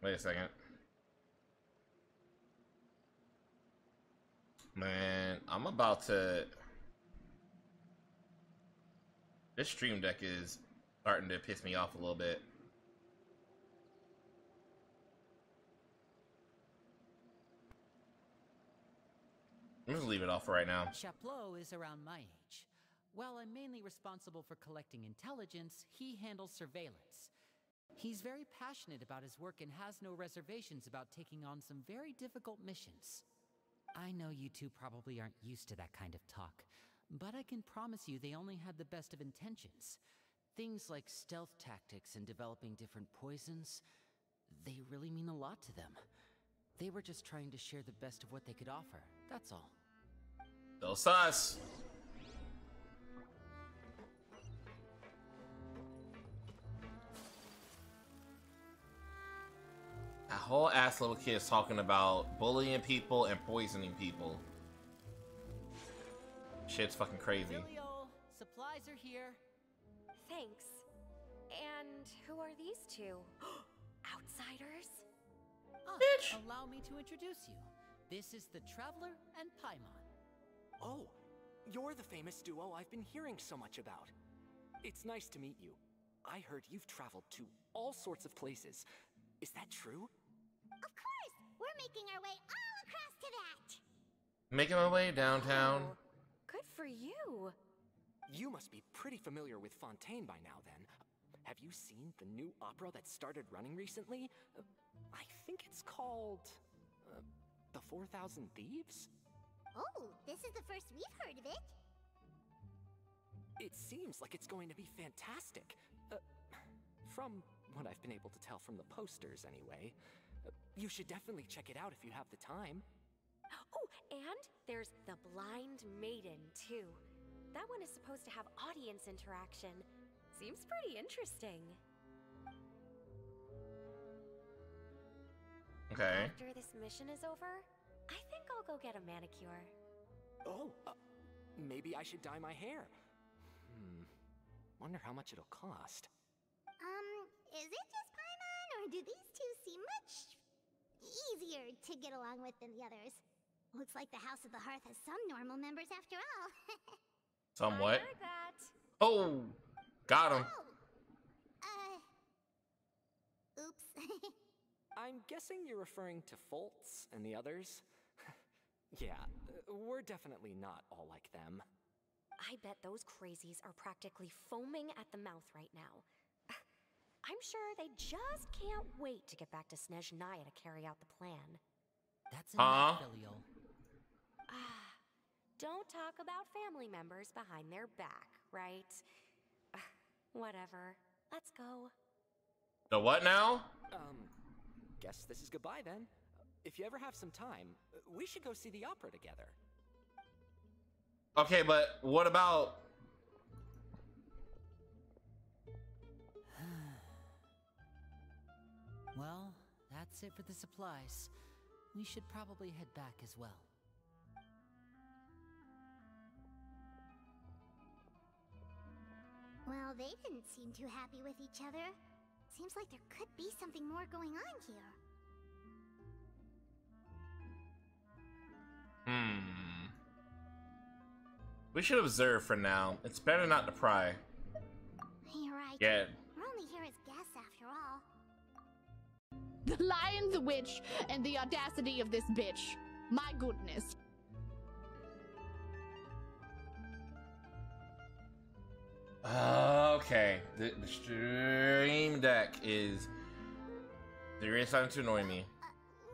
Wait a second. Man, I'm about to... This stream deck is starting to piss me off a little bit. I'm just leave it off for right now. Chaplot is around my age. While I'm mainly responsible for collecting intelligence, he handles surveillance. He's very passionate about his work and has no reservations about taking on some very difficult missions. I know you two probably aren't used to that kind of talk, but I can promise you they only had the best of intentions. Things like stealth tactics and developing different poisons, they really mean a lot to them. They were just trying to share the best of what they could offer, that's all. Still sus. A whole ass little kid is talking about bullying people and poisoning people. Shit's fucking crazy. Filio, supplies are here. Thanks. And who are these two? Outsiders? Ah, allow me to introduce you. This is the Traveler and Paimon. Oh, you're the famous duo I've been hearing so much about. It's nice to meet you. I heard you've traveled to all sorts of places. Is that true? Of course! We're making our way all across to that! Making my way downtown. Oh, good for you. You must be pretty familiar with Fontaine by now, then. Have you seen the new opera that started running recently? I think it's called... The 4,000 Thieves? Oh, this is the first we've heard of it. It seems like it's going to be fantastic. From what I've been able to tell from the posters, anyway. You should definitely check it out if you have the time. Oh, and there's The Blind Maiden, too. That one is supposed to have audience interaction. Seems pretty interesting. Okay. After this mission is over, I think I'll go get a manicure. Oh, maybe I should dye my hair. Wonder how much it'll cost. Is it just Paimon, or do these two seem much easier to get along with than the others? Looks like the House of the Hearth has some normal members after all. Somewhat. I heard that. Oh, got him. Oops. I'm guessing you're referring to Foltz and the others? Yeah, we're definitely not all like them. I bet those crazies are practically foaming at the mouth right now. I'm sure they just can't wait to get back to Snezhnaya to carry out the plan. That's enough, Filio. Don't talk about family members behind their back, right? Whatever. Let's go. The what now? Guess this is goodbye then. If you ever have some time, we should go see the opera together. Okay, but what about... Well, that's it for the supplies. We should probably head back as well. Well, they didn't seem too happy with each other. Seems like there could be something more going on here. We should observe for now. It's better not to pry. You're right. Yeah. We're only here as guests after all. The lion, the witch, and the audacity of this bitch. My goodness. Okay. The stream deck is... They're really starting to annoy me.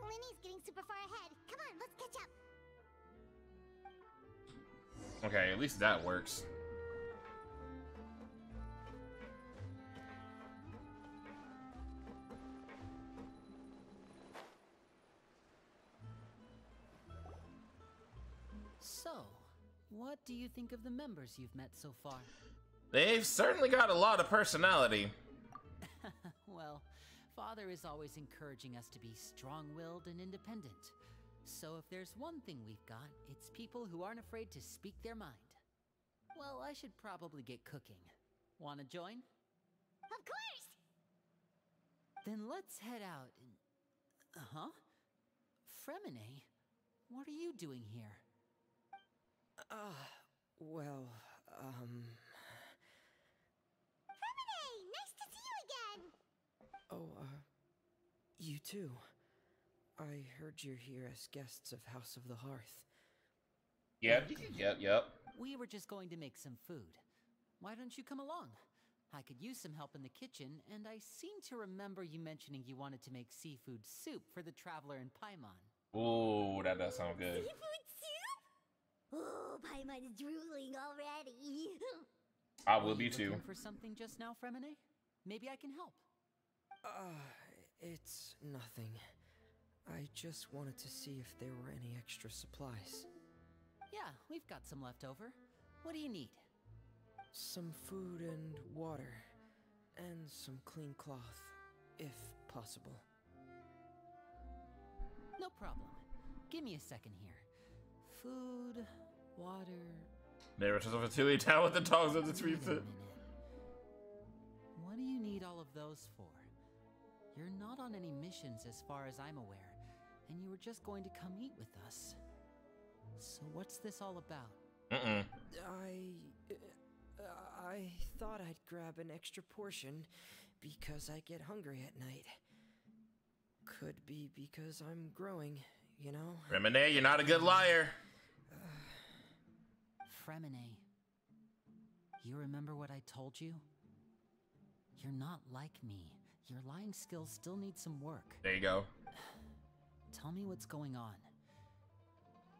Winnie's getting super far ahead. Come on, let's catch up. Okay, at least that works. what do you think of the members you've met so far? They've certainly got a lot of personality. Well, Father is always encouraging us to be strong-willed and independent. So if there's one thing we've got, it's people who aren't afraid to speak their mind. Well, I should probably get cooking. Wanna join? Of course! Then let's head out and... Uh-huh. Fremine, what are you doing here? Well, Fremine, nice to see you again! Oh, you too. I heard you're here as guests of House of the Hearth. Yep. We were just going to make some food. Why don't you come along? I could use some help in the kitchen, and I seem to remember you mentioning you wanted to make seafood soup for the traveler in Paimon. Ooh, that does sound good. Seafood soup? Oh, Paimon's drooling already. I will be You too. looking for something just now, Fremine? Maybe I can help. It's nothing. I just wanted to see if there were any extra supplies. Yeah, we've got some left over. What do you need? Some food and water. And some clean cloth, if possible. No problem. Give me a second here. Food, water... Never just over 2 down with the dogs of the Wait a streets. minute. What do you need all of those for? You're not on any missions as far as I'm aware, and you were just going to come eat with us. So what's this all about? I thought I'd grab an extra portion because I get hungry at night. Could be because I'm growing, you know? Fremine, you're not a good liar. Fremine, you remember what I told you? You're not like me. Your lying skills still need some work. There you go. Tell me what's going on.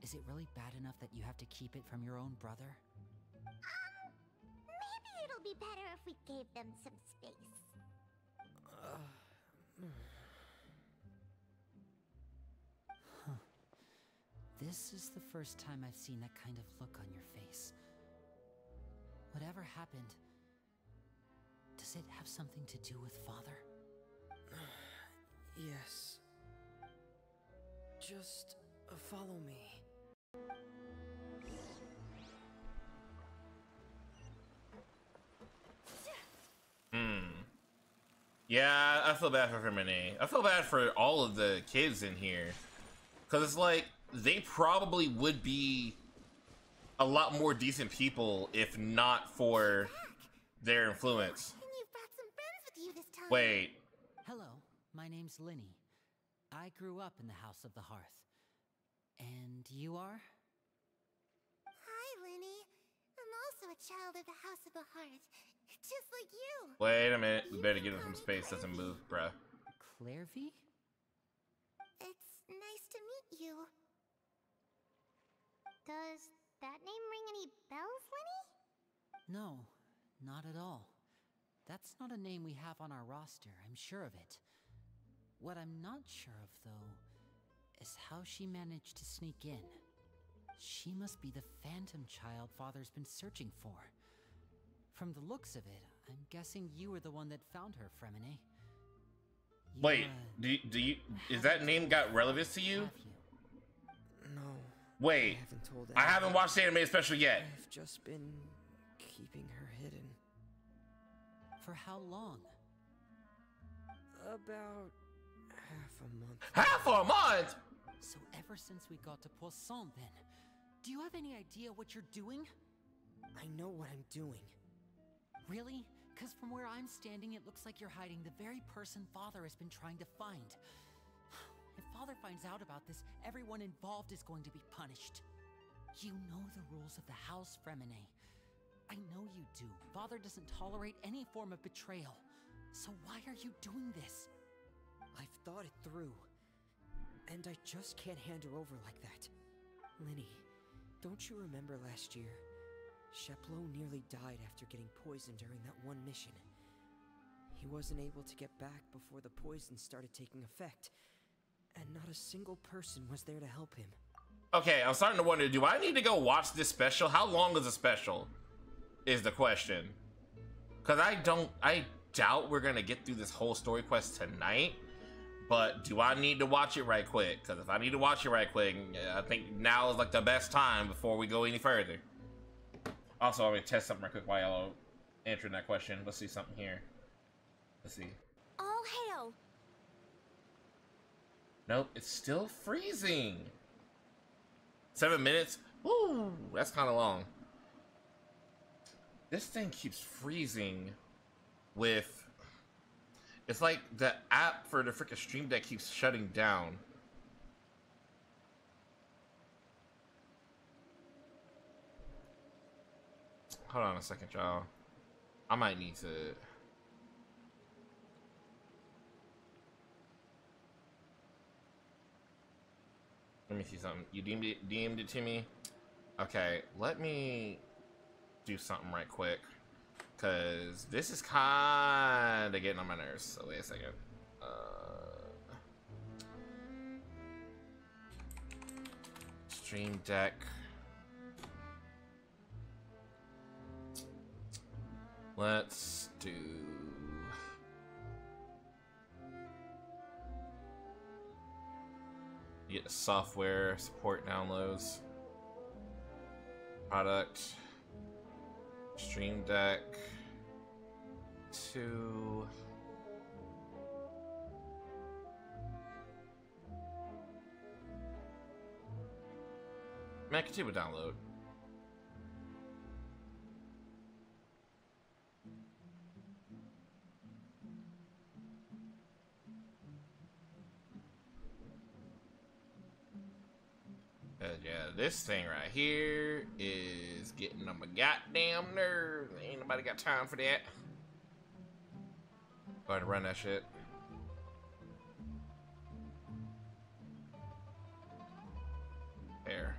Is it really bad enough that you have to keep it from your own brother? Maybe it'll be better if we gave them some space. This is the first time I've seen that kind of look on your face. Whatever happened, does it have something to do with Father? Yes. Just follow me. Yeah, I feel bad for Fremine. I feel bad for all of the kids in here. Because it's like, they probably would be a lot more decent people if not for their influence. And you've brought some friends with you this time. Wait. Hello, my name's Linny. I grew up in the House of the Hearth. And you are? Hi, Linny. I'm also a child of the House of the Hearth, just like you. Wait a minute. We better get him some space. Doesn't move, bruh. Clairvy? It's nice to meet you. Does that name ring any bells, Linny? No, not at all. That's not a name we have on our roster, I'm sure of it. What I'm not sure of, though, is how she managed to sneak in. She must be the phantom child Father's been searching for. From the looks of it, I'm guessing you were the one that found her, Fremine. Wait, is that name got relevance to you? No. Wait, I haven't told I haven't anyone. watched the animated special yet. I've just been keeping her hidden. For how long? About half a month. Half a month? So ever since we got to Poisson, then, do you have any idea what you're doing? I know what I'm doing. Really? Because from where I'm standing, it looks like you're hiding the very person Father has been trying to find. If Father finds out about this, everyone involved is going to be punished. You know the rules of the house, Fremine. I know you do. Father doesn't tolerate any form of betrayal. So why are you doing this? I've thought it through. And I just can't hand her over like that. Linny, don't you remember last year? Sheplo nearly died after getting poisoned during that one mission. He wasn't able to get back before the poison started taking effect. And not a single person was there to help him. Okay, I'm starting to wonder, do I need to go watch this special? How long is the special? Is the question. Because I doubt we're gonna get through this whole story quest tonight. But do I need to watch it right quick? Because if I need to watch it right quick, I think now is like the best time before we go any further. Also, I'm gonna test something right quick while y'all answering that question. Let's see something here. Let's see. All hail. Nope, it's still freezing. 7 minutes? Woo, that's kind of long. This thing keeps freezing with... It's like the app for the freaking Stream Deck keeps shutting down. Hold on a second, y'all. I might need to... Let me see something. You DM'd it to me? Okay, let me do something right quick. Because this is kind of getting on my nerves. So wait a second. Stream Deck. Let's do... Get software support downloads. Product. Stream Deck. 2. Man, continue to download. Yeah, this thing right here is getting on my goddamn nerves. Ain't nobody got time for that. Go ahead and run that shit. There.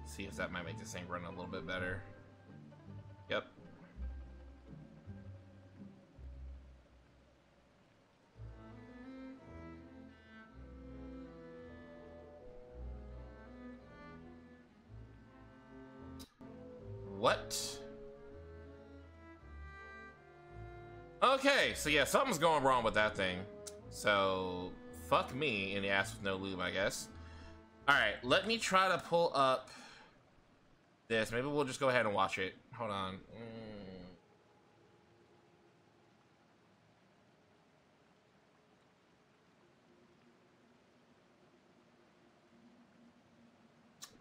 See if that might make this thing run a little bit better. Yep. What? Okay, so yeah, something's going wrong with that thing. So, fuck me in the ass with no lube, I guess. Alright, let me try to pull up this. Maybe we'll just go ahead and watch it. Hold on.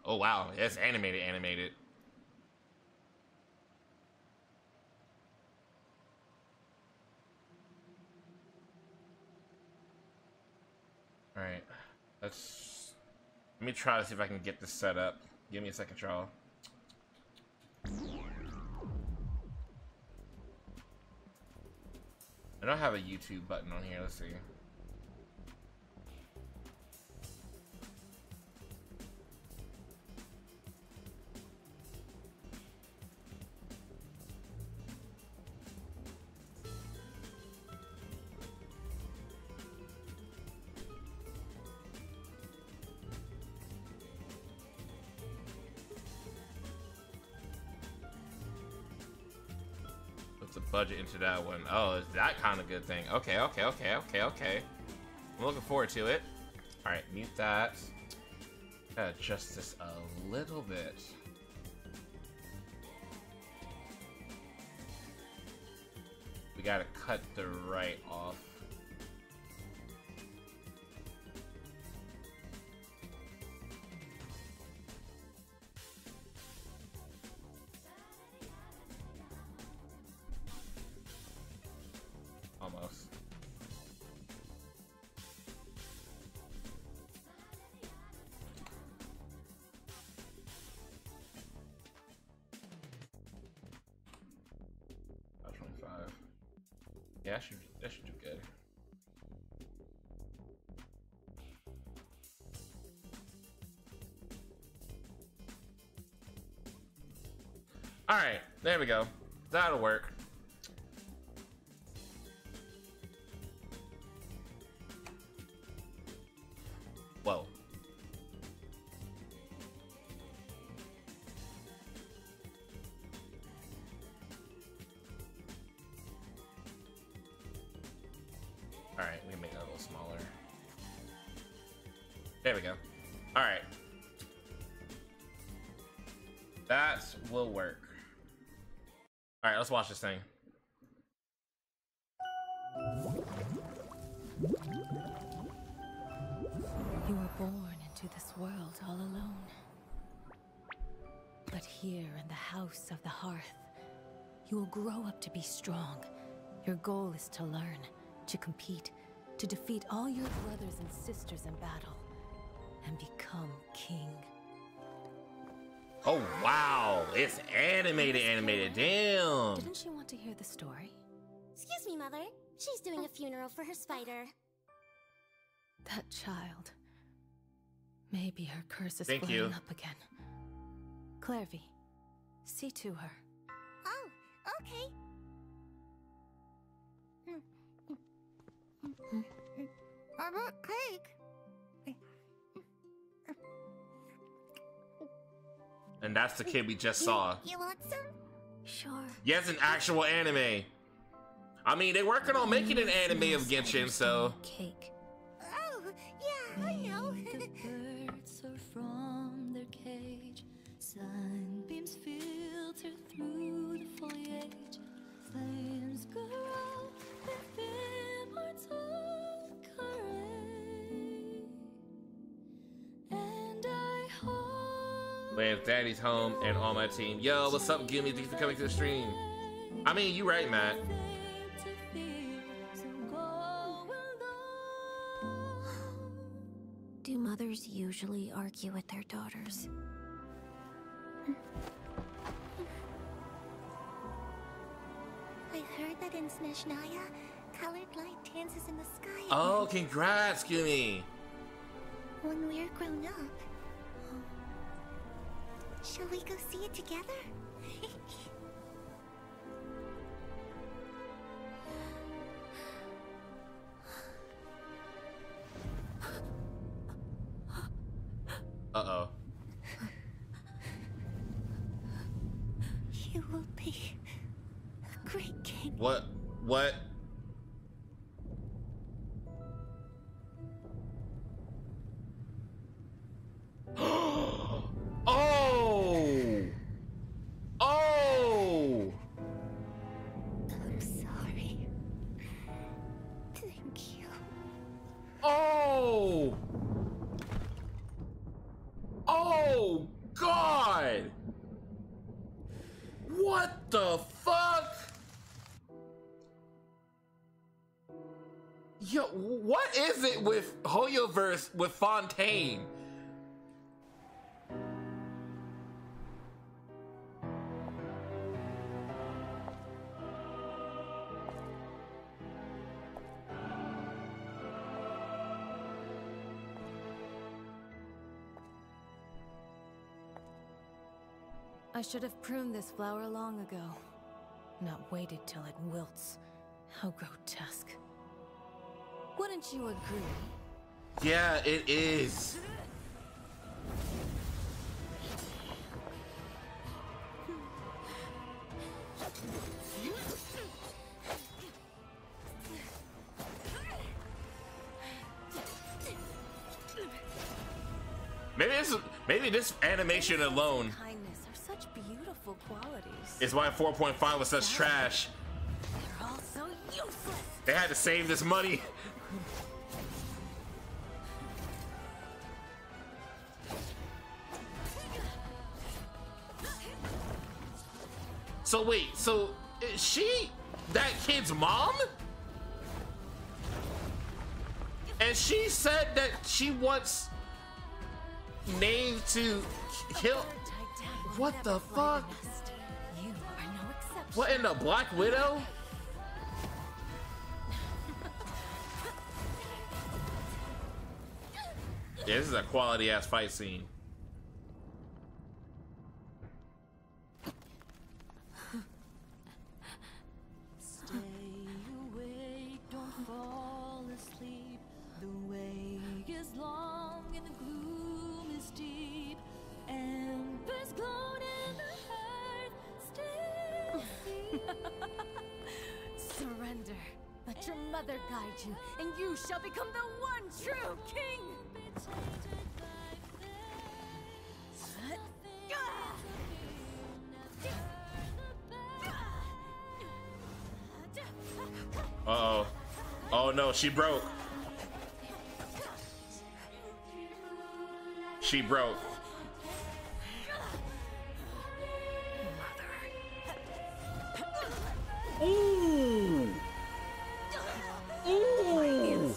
Oh wow, it's animated. Alright, let me try to see if I can get this set up. Give me a second, y'all. I don't have a YouTube button on here, let's see. The budget into that one. Oh, is that kind of good thing? Okay. I'm looking forward to it. All right, mute that. Gotta adjust this a little bit. We gotta cut the right off. Almost. About 25. Yeah, that should do good. All right, there we go. That'll work. Alright, we can make that a little smaller. There we go. Alright. That will work. Alright, let's watch this thing. You were born into this world all alone. But here in the house of the hearth, you will grow up to be strong. Your goal is to learn, to compete, to defeat all your brothers and sisters in battle, and become king. Oh wow, it's animated, damn. Didn't you want to hear the story? Excuse me, Mother. She's doing a funeral for her spider. That child. Maybe her curse is Thank flaring you. up again. Clairvy, see to her. Oh, okay. I want cake. And that's the kid we just saw. You want some? Sure. Yes, an actual anime. I mean, they're working on making an anime of Genshin, so. Cake. Oh, yeah, I know. The birds soar from their cage. Sunbeams filter through the foliage. Flames grow with immortal courage. And I hope. With Daddy's home and all my team. Yo, what's up, Gimme? Thanks for coming to the stream. I mean, you right, Matt. Do mothers usually argue with their daughters? I heard that in Snezhnaya, colored light dances in the sky. Oh, congrats, Gimme. When we're grown up. Shall we go see it together? Uh-oh. You will be a great king. What? Oh! Oh! I'm sorry. Thank you. Oh! Oh, God! What the fuck? Yo, what is it with Hoyoverse with Fontaine? I should have pruned this flower long ago. Not waited till it wilts. How grotesque. Wouldn't you agree? Yeah, it is. Maybe this animation alone Kindness are such beautiful qualities. is why 4.5 was such trash. They're all so useless. They had to save this money. So wait, so is she that kid's mom? And she said that she wants Nave to kill. What the fuck? You are no exception. What in the Black Widow? Yeah, this is a quality ass fight scene. Stay awake, don't fall asleep. The way is long and the gloom is deep. Embers glowing in the heart still see. Surrender. Let your mother guide you, and you shall become the one true king! Uh-oh. Oh no, she broke. She broke. Ooh. Ooh.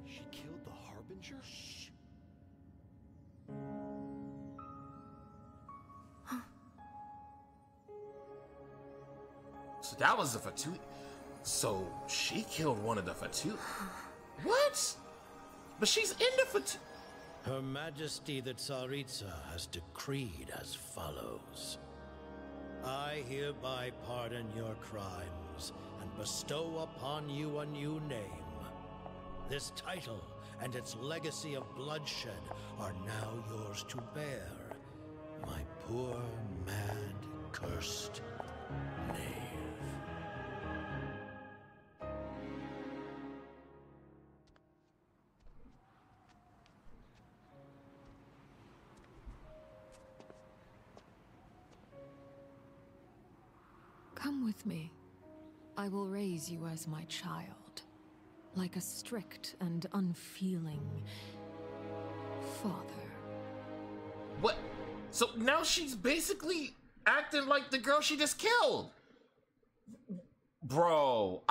She killed the Harbinger? Shh. So that was the Fatu. So she killed one of the Fatu. What? But she's in the Fatu. Her Majesty the Tsaritsa has decreed as follows. I hereby pardon your crimes and bestow upon you a new name. This title and its legacy of bloodshed are now yours to bear. My poor, mad, cursed knave. Come with me. I will raise you as my child, like a strict and unfeeling father. What? So now she's basically acting like the girl she just killed. Bro,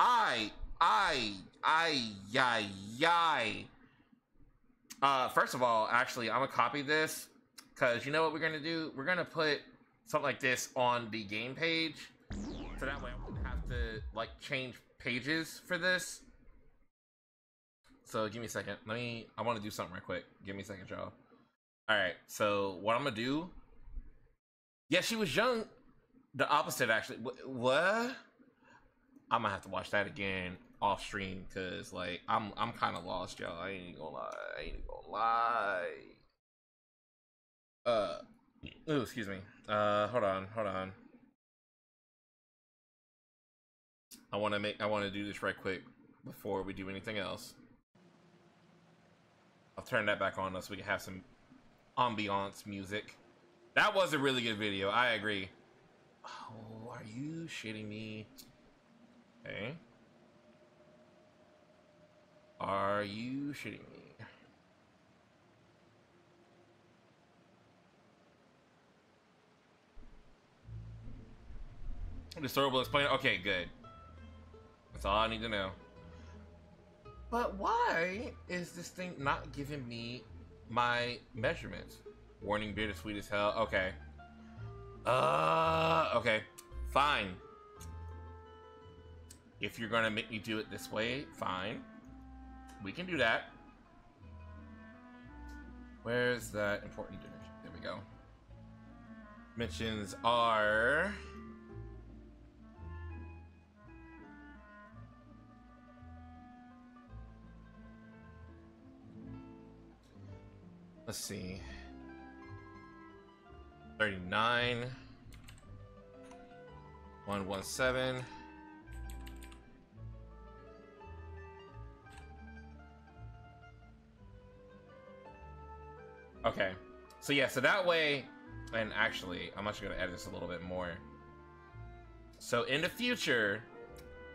first of all, actually, I'm gonna copy this, because you know what we're gonna do? We're gonna put something like this on the game page, so that way I wouldn't have to, like, change pages for this. So, give me a second. I want to do something real quick. Give me a second, y'all. Alright, so, what I'm gonna do... Yeah, she was young. The opposite, actually. What? I'm gonna have to watch that again off stream, because, like, I'm kind of lost, y'all. I ain't gonna lie. Ooh, excuse me. Hold on. I want to do this right quick before we do anything else. I'll turn that back on so we can have some ambiance music. That was a really good video. I agree. Oh, are you shitting me? Okay. Are you shitting me? The story will explain. Okay, good. That's all I need to know. But why is this thing not giving me my measurements? Warning, bittersweet as hell. Okay. Okay. Fine. If you're gonna make me do it this way, fine. We can do that. Where's that important dimension? There we go. Dimensions are... Let's see. 39. 117. Okay. So yeah, so that way, and actually, I'm actually gonna edit this a little bit more. So in the future,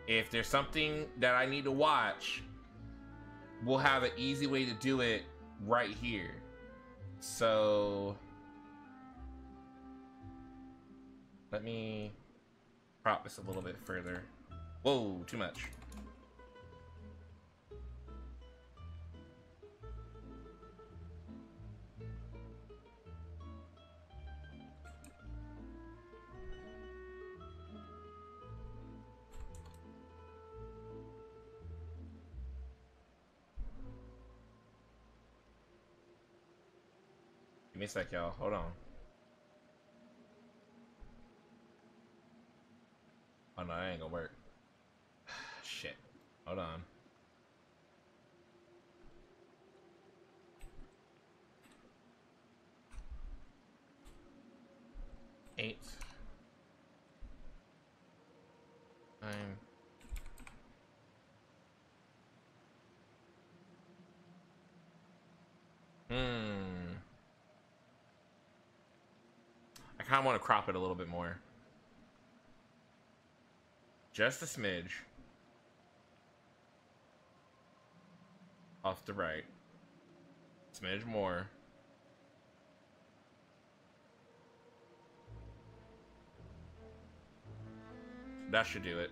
if there's something that I need to watch, we'll have an easy way to do it right here. So let me prop this a little bit further. Whoa, too much. me a sec, y'all. Hold on. Oh no, that ain't gonna work. Shit. Hold on. Eight. 9. I kind of want to crop it a little bit more. Just a smidge. Off the right. Smidge more. That should do it.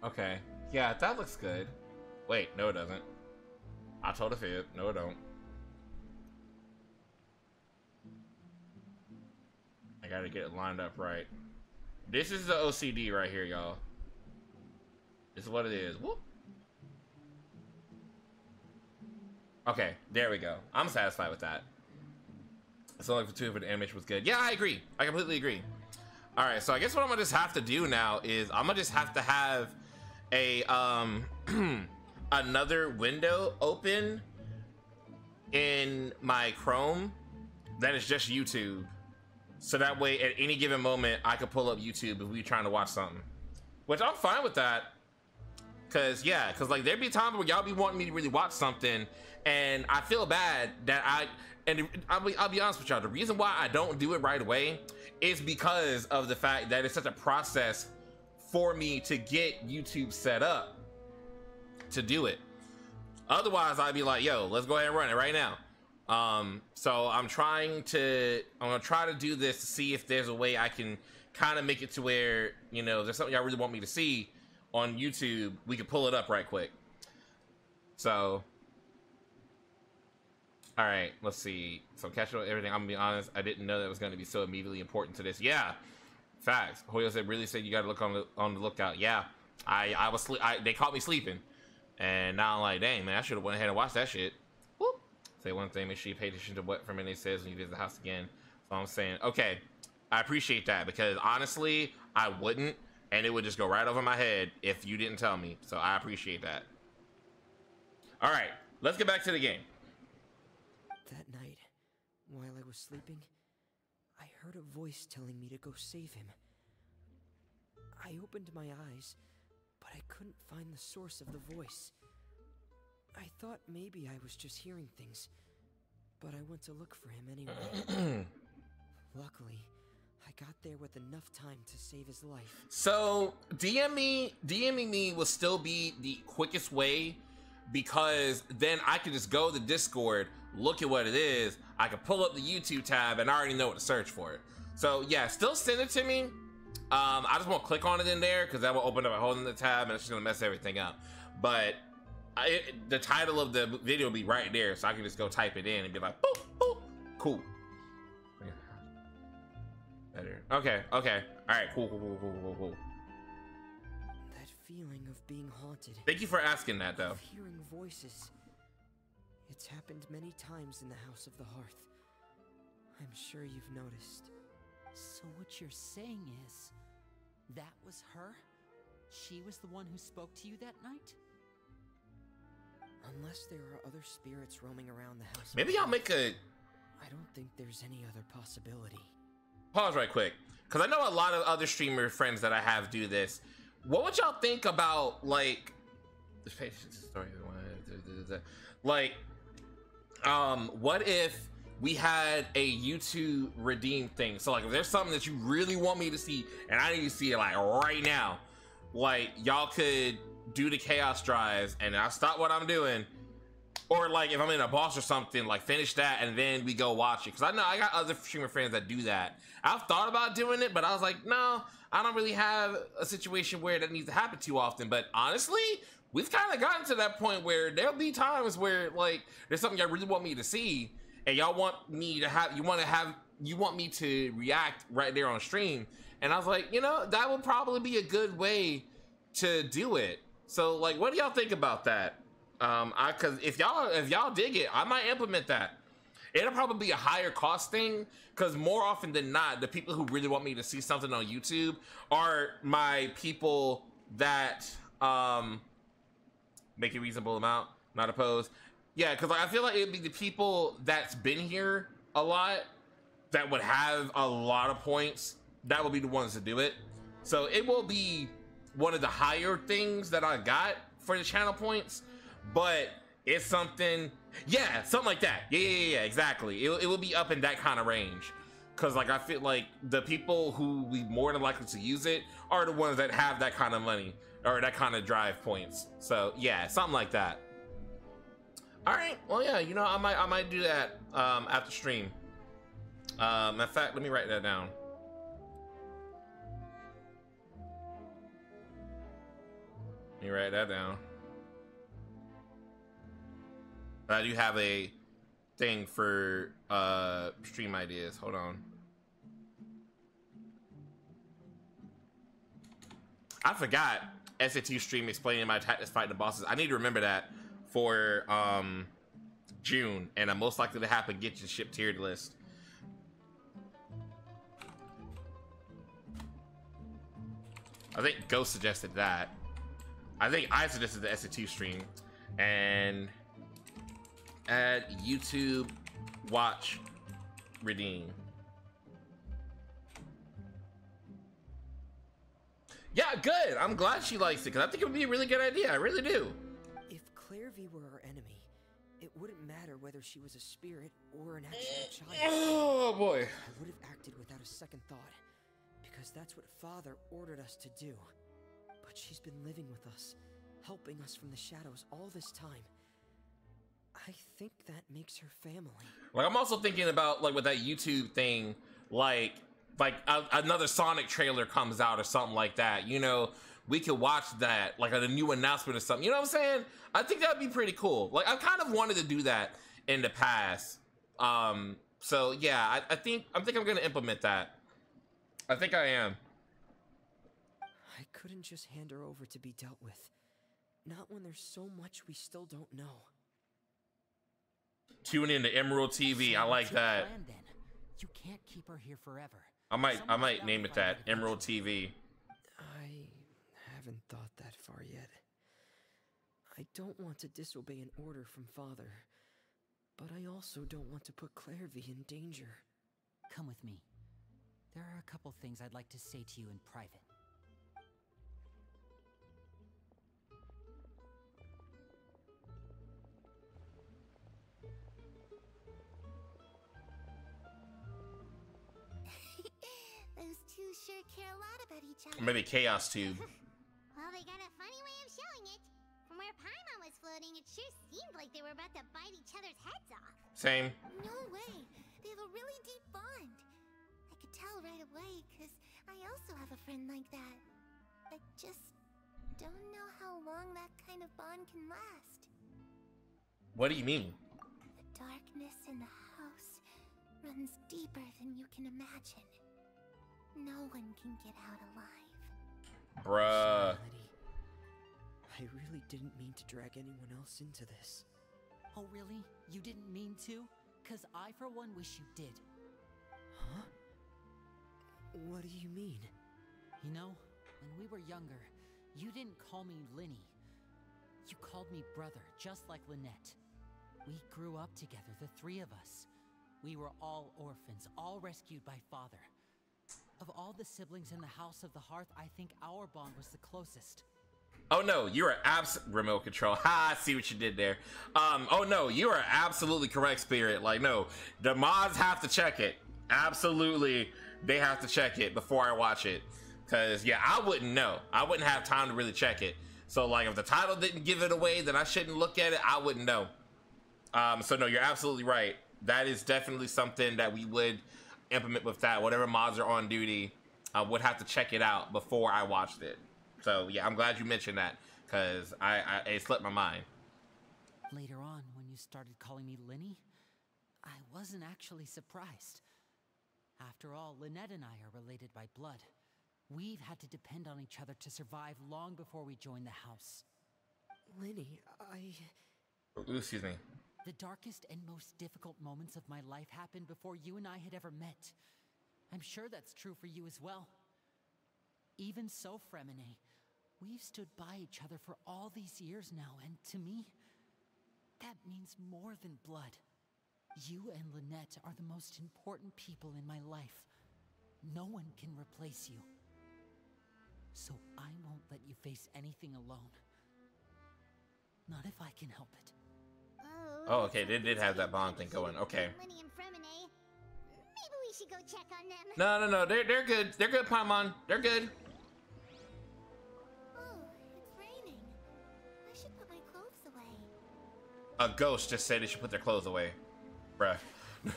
Okay. Yeah, that looks good. Wait, no it doesn't. I told a fib. No it don't. I gotta get it lined up right. This is the OCD right here, y'all. This is what it is. Whoop. Okay, there we go. I'm satisfied with that. It's only for 2 for the animation was good. Yeah, I agree. I completely agree. Alright, so I guess what I'm gonna just have to do now is I'm gonna just have to have a another window open in my Chrome that is just YouTube, so that way at any given moment I could pull up YouTube if we trying to watch something, which I'm fine with that, cause like there'd be times where y'all be wanting me to really watch something and I feel bad that I'll be honest with y'all, the reason why I don't do it right away is because of the fact that it's such a process for me to get YouTube set up to do it. Otherwise, I'd be like, yo, let's go ahead and run it right now. So I'm gonna try to do this to see if there's a way I can kind of make it to where, you know, there's something y'all really want me to see on YouTube, we can pull it up right quick. So, all right, let's see. So catching up everything, I'm gonna be honest, I didn't know that was gonna be so immediately important to this. Yeah. Facts. Hoyo said, really said you gotta look on the lookout. Yeah, I was they caught me sleeping, and now I'm like, dang man, I should have went ahead and watched that shit. Whoop. Say one thing, make sure you pay attention to what Fermente says when you visit the house again. So I'm saying, okay, I appreciate that, because honestly, I wouldn't, and it would just go right over my head if you didn't tell me. So I appreciate that. All right, let's get back to the game. That night, while I was sleeping, I heard a voice telling me to go save him. I opened my eyes, but I couldn't find the source of the voice. I thought maybe I was just hearing things, but I went to look for him anyway. Luckily, I got there with enough time to save his life. So DMing me will still be the quickest way, because then I could just go to Discord, look at what it is, I could pull up the YouTube tab, and I already know what to search for it. So yeah, still send it to me. I just won't click on it in there because that will open up a whole other tab and it's just gonna mess everything up. But the title of the video will be right there, so I can just go type it in and be like, boop, boop, cool. Better. Okay. All right, cool. That feeling of being haunted. Thank you for asking that, though. Of hearing voices. It's happened many times in the House of the Hearth. I'm sure you've noticed. So what you're saying is, that was her? She was the one who spoke to you that night? Unless there are other spirits roaming around the house. Maybe I'll make a... I don't think there's any other possibility. Pause right quick, because I know a lot of other streamer friends that I have do this. What would y'all think about, like... Like, what if we had a YouTube redeem thing? So like, if there's something that you really want me to see and I need to see it like right now, like y'all could do the chaos drives and I'll stop what I'm doing Or like if I'm in a boss or something, like finish that and then we go watch it. Cause I know I got other streamer friends that do that. I've thought about doing it, but I was like, no, I don't really have a situation where that needs to happen too often. But honestly, we've kind of gotten to that point where there'll be times where like there's something y'all really want me to see and y'all want me to have, you want me to react right there on stream. And I was like, you know, that would probably be a good way to do it. So like, what do y'all think about that? Cause if y'all dig it, I might implement that. It'll probably be a higher cost thing, cause more often than not, the people who really want me to see something on YouTube are my people that make a reasonable amount, not opposed. Yeah, cause like, I feel like it'd be the people that's been here a lot that would have a lot of points. That would be the ones to do it. So it will be one of the higher things that I got for the channel points. But it's something, yeah, something like that. Yeah, exactly. It will be up in that kind of range. Cause like I feel like the people who we more than likely to use it are the ones that have that kind of money or that kind of drive points. So yeah, something like that. All right, well yeah, you know, I might do that after stream. In fact, let me write that down. Let me write that down. I do have a thing for stream ideas. Hold on. I forgot SAT stream explaining my tactics fighting the bosses. I need to remember that for June, and I'm most likely to happen Genshin ship tiered list. I think Ghost suggested that. I think I suggested the SAT stream, and add YouTube watch redeem. Yeah, good. I'm glad she likes it because I think it would be a really good idea. I really do. If Clairvy were our enemy, it wouldn't matter whether she was a spirit or an actual child. Oh boy. I would have acted without a second thought because that's what Father ordered us to do. But she's been living with us, helping us from the shadows all this time. I think that makes her family. Like, I'm also thinking about, like, with that YouTube thing, like another Sonic trailer comes out or something like that. You know, we could watch that, like a new announcement or something. You know what I'm saying? I think that'd be pretty cool. Like, I kind of wanted to do that in the past. So yeah, I think I'm gonna implement that. I think I am. I couldn't just hand her over to be dealt with. Not when there's so much we still don't know. Tune in to Emerald TV. I like that. Plan, then. You can't keep her here forever. I might name it that, Emerald TV. I haven't thought that far yet. I don't want to disobey an order from Father, but I also don't want to put Clairvy in danger. Come with me. There are a couple things I'd like to say to you in private. Those two sure care a lot about each other. Or maybe Chaos Tube. Well, they got a funny way of showing it. From where Paimon was floating, it sure seemed like they were about to bite each other's heads off. Same. No way. They have a really deep bond. I could tell right away, because I also have a friend like that. I just don't know how long that kind of bond can last. What do you mean? The darkness in the house runs deeper than you can imagine. No one can get out alive. Bruh. I really didn't mean to drag anyone else into this. Oh, really? You didn't mean to? 'Cause I, for one, wish you did. Huh? What do you mean? You know, when we were younger, you didn't call me Linny. You called me brother, just like Lynette. We grew up together, the three of us. We were all orphans, all rescued by Father. Of all the siblings in the House of the Hearth, I think our bond was the closest. Oh no, you are remote control. Ha, I see what you did there. Oh no, you are absolutely correct, Spirit. Like, no, the mods have to check it. Absolutely, they have to check it before I watch it. Cause yeah, I wouldn't know. I wouldn't have time to really check it. So like, if the title didn't give it away, then I shouldn't look at it. I wouldn't know. So no, you're absolutely right. That is definitely something that we would implement with that. Whatever mods are on duty, I would have to check it out before I watched it. So yeah, I'm glad you mentioned that because it slipped my mind. Later on, when you started calling me Linny, I wasn't actually surprised. After all, Lynette and I are related by blood. We've had to depend on each other to survive long before we joined the house. Linny, Ooh, excuse me. The darkest and most difficult moments of my life happened before you and I had ever met. I'm sure that's true for you as well. Even so, Fremine, we've stood by each other for all these years now, and to me, that means more than blood. You and Lynette are the most important people in my life. No one can replace you. So I won't let you face anything alone. Not if I can help it. Oh, okay, they did have that bond thing going. Okay. Linny and Fremine. Maybe we should go check on them. No, they're good. They're good, Paimon. They're good. Oh, it's raining. I should put my clothes away. A ghost just said they should put their clothes away. Bruh. Hey,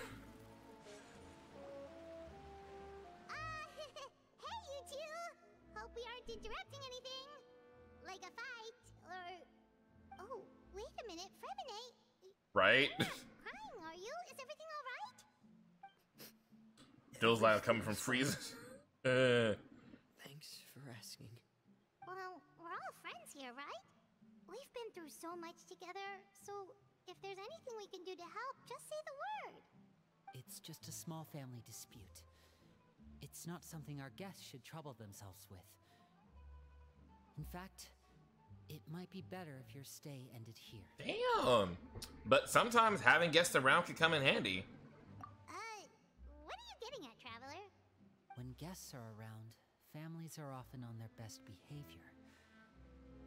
you two! Hope we aren't interrupting anything. Like a fight, or... Oh, wait a minute, Fremine. Right? You're not crying, are you? Is everything alright? Those lines coming from freezes. Thanks for asking. Well, we're all friends here, right? We've been through so much together, so if there's anything we can do to help, just say the word. It's just a small family dispute. It's not something our guests should trouble themselves with. In fact, it might be better if your stay ended here. Damn. But sometimes having guests around can come in handy. What are you getting at, Traveler? When guests are around, families are often on their best behavior.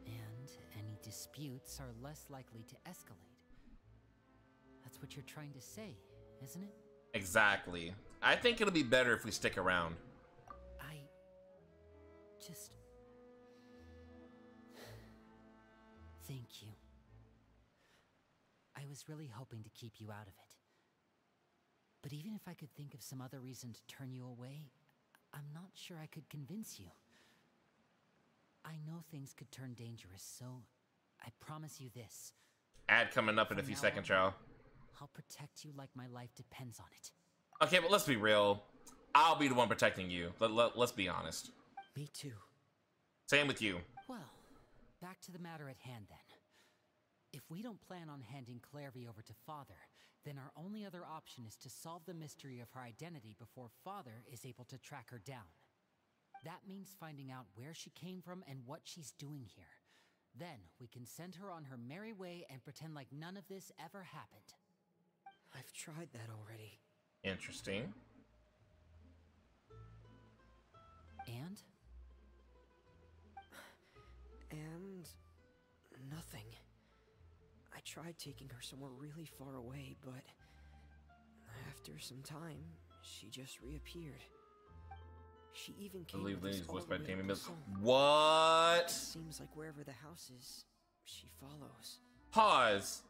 And any disputes are less likely to escalate. That's what you're trying to say, isn't it? Exactly. I think it'll be better if we stick around. I just... Thank you. I was really hoping to keep you out of it. But even if I could think of some other reason to turn you away, I'm not sure I could convince you. I know things could turn dangerous, so I promise you this. Ad coming up in a few seconds, y'all. I'll protect you like my life depends on it. Okay, but let's be real. I'll be the one protecting you. Let's be honest. Me too. Same with you. Well, back to the matter at hand then. If we don't plan on handing Clairvy over to Father, then our only other option is to solve the mystery of her identity before Father is able to track her down. That means finding out where she came from and what she's doing here. Then we can send her on her merry way and pretend like none of this ever happened. I've tried that already. Interesting. And? And... nothing. I tried taking her somewhere really far away, but... after some time, she just reappeared. She even came with us all voiced the by way Damien to Mills. Poisson. What? It seems like wherever the house is, she follows. Pause.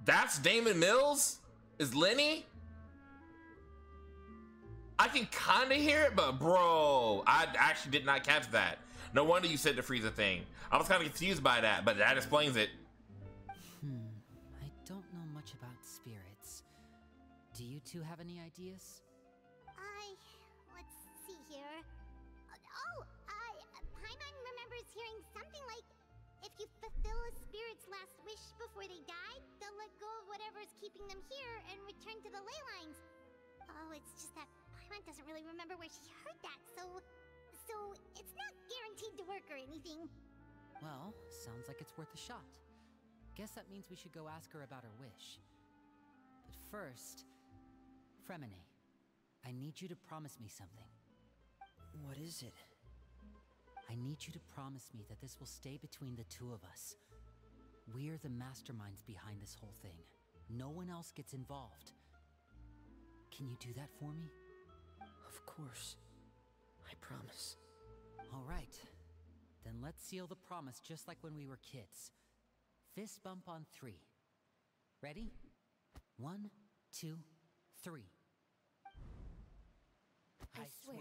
That's Damon Mills? Is Lenny? I can kind of hear it, but bro, I actually did not catch that. No wonder you said the Frieza thing. I was kind of confused by that, but that explains it. I don't know much about spirits. Do you two have any ideas? Let's see here. Paimon remembers hearing something like, if you fulfill a spirit's last wish before they die, they'll let go of whatever is keeping them here and return to the ley lines. Oh, it's just that Paimon doesn't really remember where she heard that, so it's not guaranteed to work or anything. Well, sounds like it's worth a shot. Guess that means we should go ask her about her wish. But first, Fremine, I need you to promise me something. What is it? I need you to promise me that this will stay between the two of us. We're the masterminds behind this whole thing. No one else gets involved. Can you do that for me? Of course. I promise. All right. Then let's seal the promise just like when we were kids. Fist bump on 3. Ready? 1, 2, 3. I swear.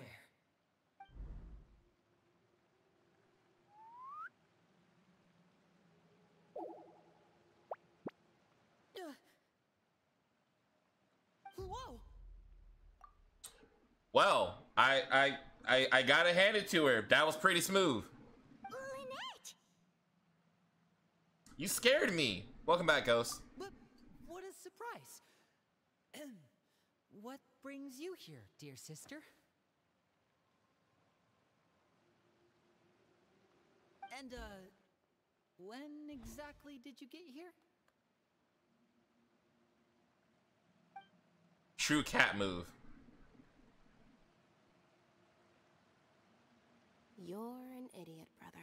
Whoa! Well, I gotta hand it to her. That was pretty smooth. Lynette! You scared me. Welcome back, Ghost. But what a surprise! What brings you here, dear sister? And, when exactly did you get here? True cat move. You're an idiot, brother.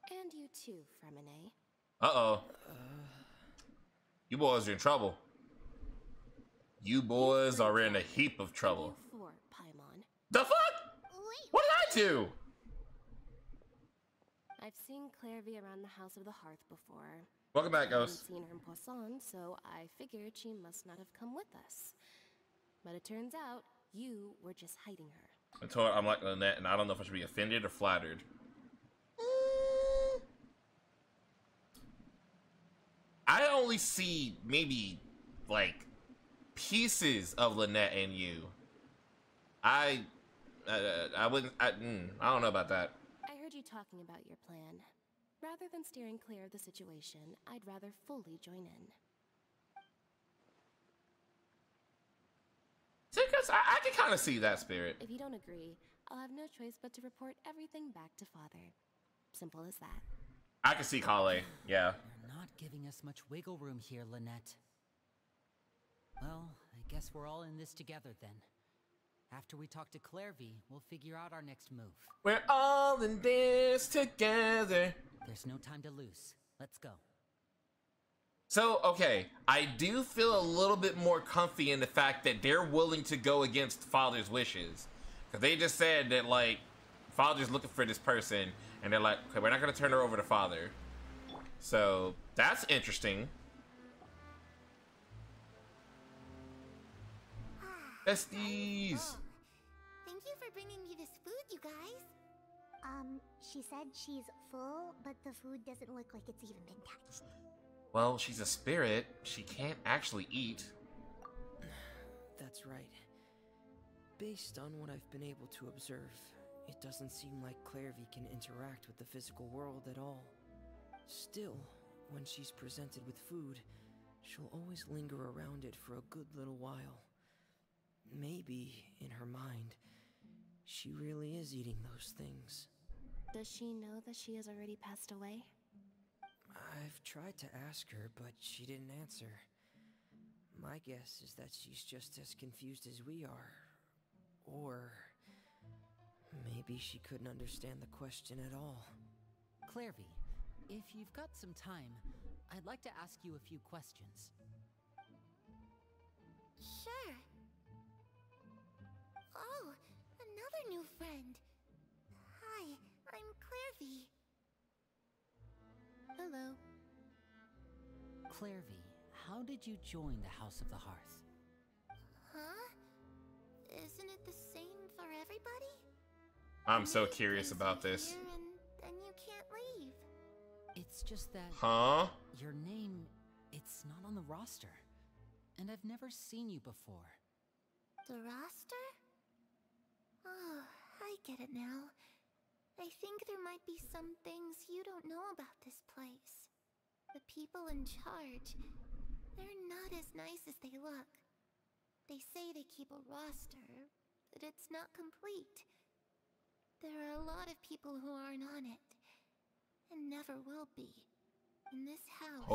And you too, Fremine. Uh-oh. You boys are in trouble. You boys are in a heap of trouble. For Paimon. The fuck? Wait, What did I do? I've seen Clairvy around the House of the Hearth before. Welcome back, I haven't Ghost. seen her in Poisson, so I figured she must not have come with us. But it turns out you were just hiding her. I told her I'm like Lynette, and I don't know if I should be offended or flattered. I only see maybe like pieces of Lynette and you. I wouldn't. I don't know about that. I heard you talking about your plan. Rather than steering clear of the situation, I'd rather fully join in. See, because I can kind of see that spirit. If you don't agree, I'll have no choice but to report everything back to Father. Simple as that. I can see Kale. Yeah. You're not giving us much wiggle room here, Lynette. Well, I guess we're all in this together then. After we talk to Clairvy, we'll figure out our next move. We're all in this together. There's no time to lose. Let's go. So, okay, I do feel a little bit more comfy in the fact that they're willing to go against Father's wishes. Because they just said that, like, Father's looking for this person, and they're like, okay, we're not going to turn her over to Father. So, that's interesting. Besties! Thank you for bringing me this food, you guys. She said she's full, but the food doesn't look like it's even been touched. Well, she's a spirit. She can't actually eat. That's right. Based on what I've been able to observe, it doesn't seem like Clairvy can interact with the physical world at all. Still, when she's presented with food, she'll always linger around it for a good little while. Maybe, in her mind, she really is eating those things. Does she know that she has already passed away? I've tried to ask her, but she didn't answer. My guess is that she's just as confused as we are. Or maybe she couldn't understand the question at all. Clairvy, if you've got some time, I'd like to ask you a few questions. Sure. Oh, another new friend. Hi, I'm Clairvy. Hello. Clairvy, how did you join the House of the Hearth? Huh? Isn't it the same for everybody? I'm so curious about this. Here and then you can't leave. It's just that... Huh? Your name, it's not on the roster. And I've never seen you before. The roster? Oh, I get it now. I think there might be some things you don't know about this place. The people in charge, they're not as nice as they look. They say they keep a roster, but it's not complete. There are a lot of people who aren't on it, and never will be. In this house,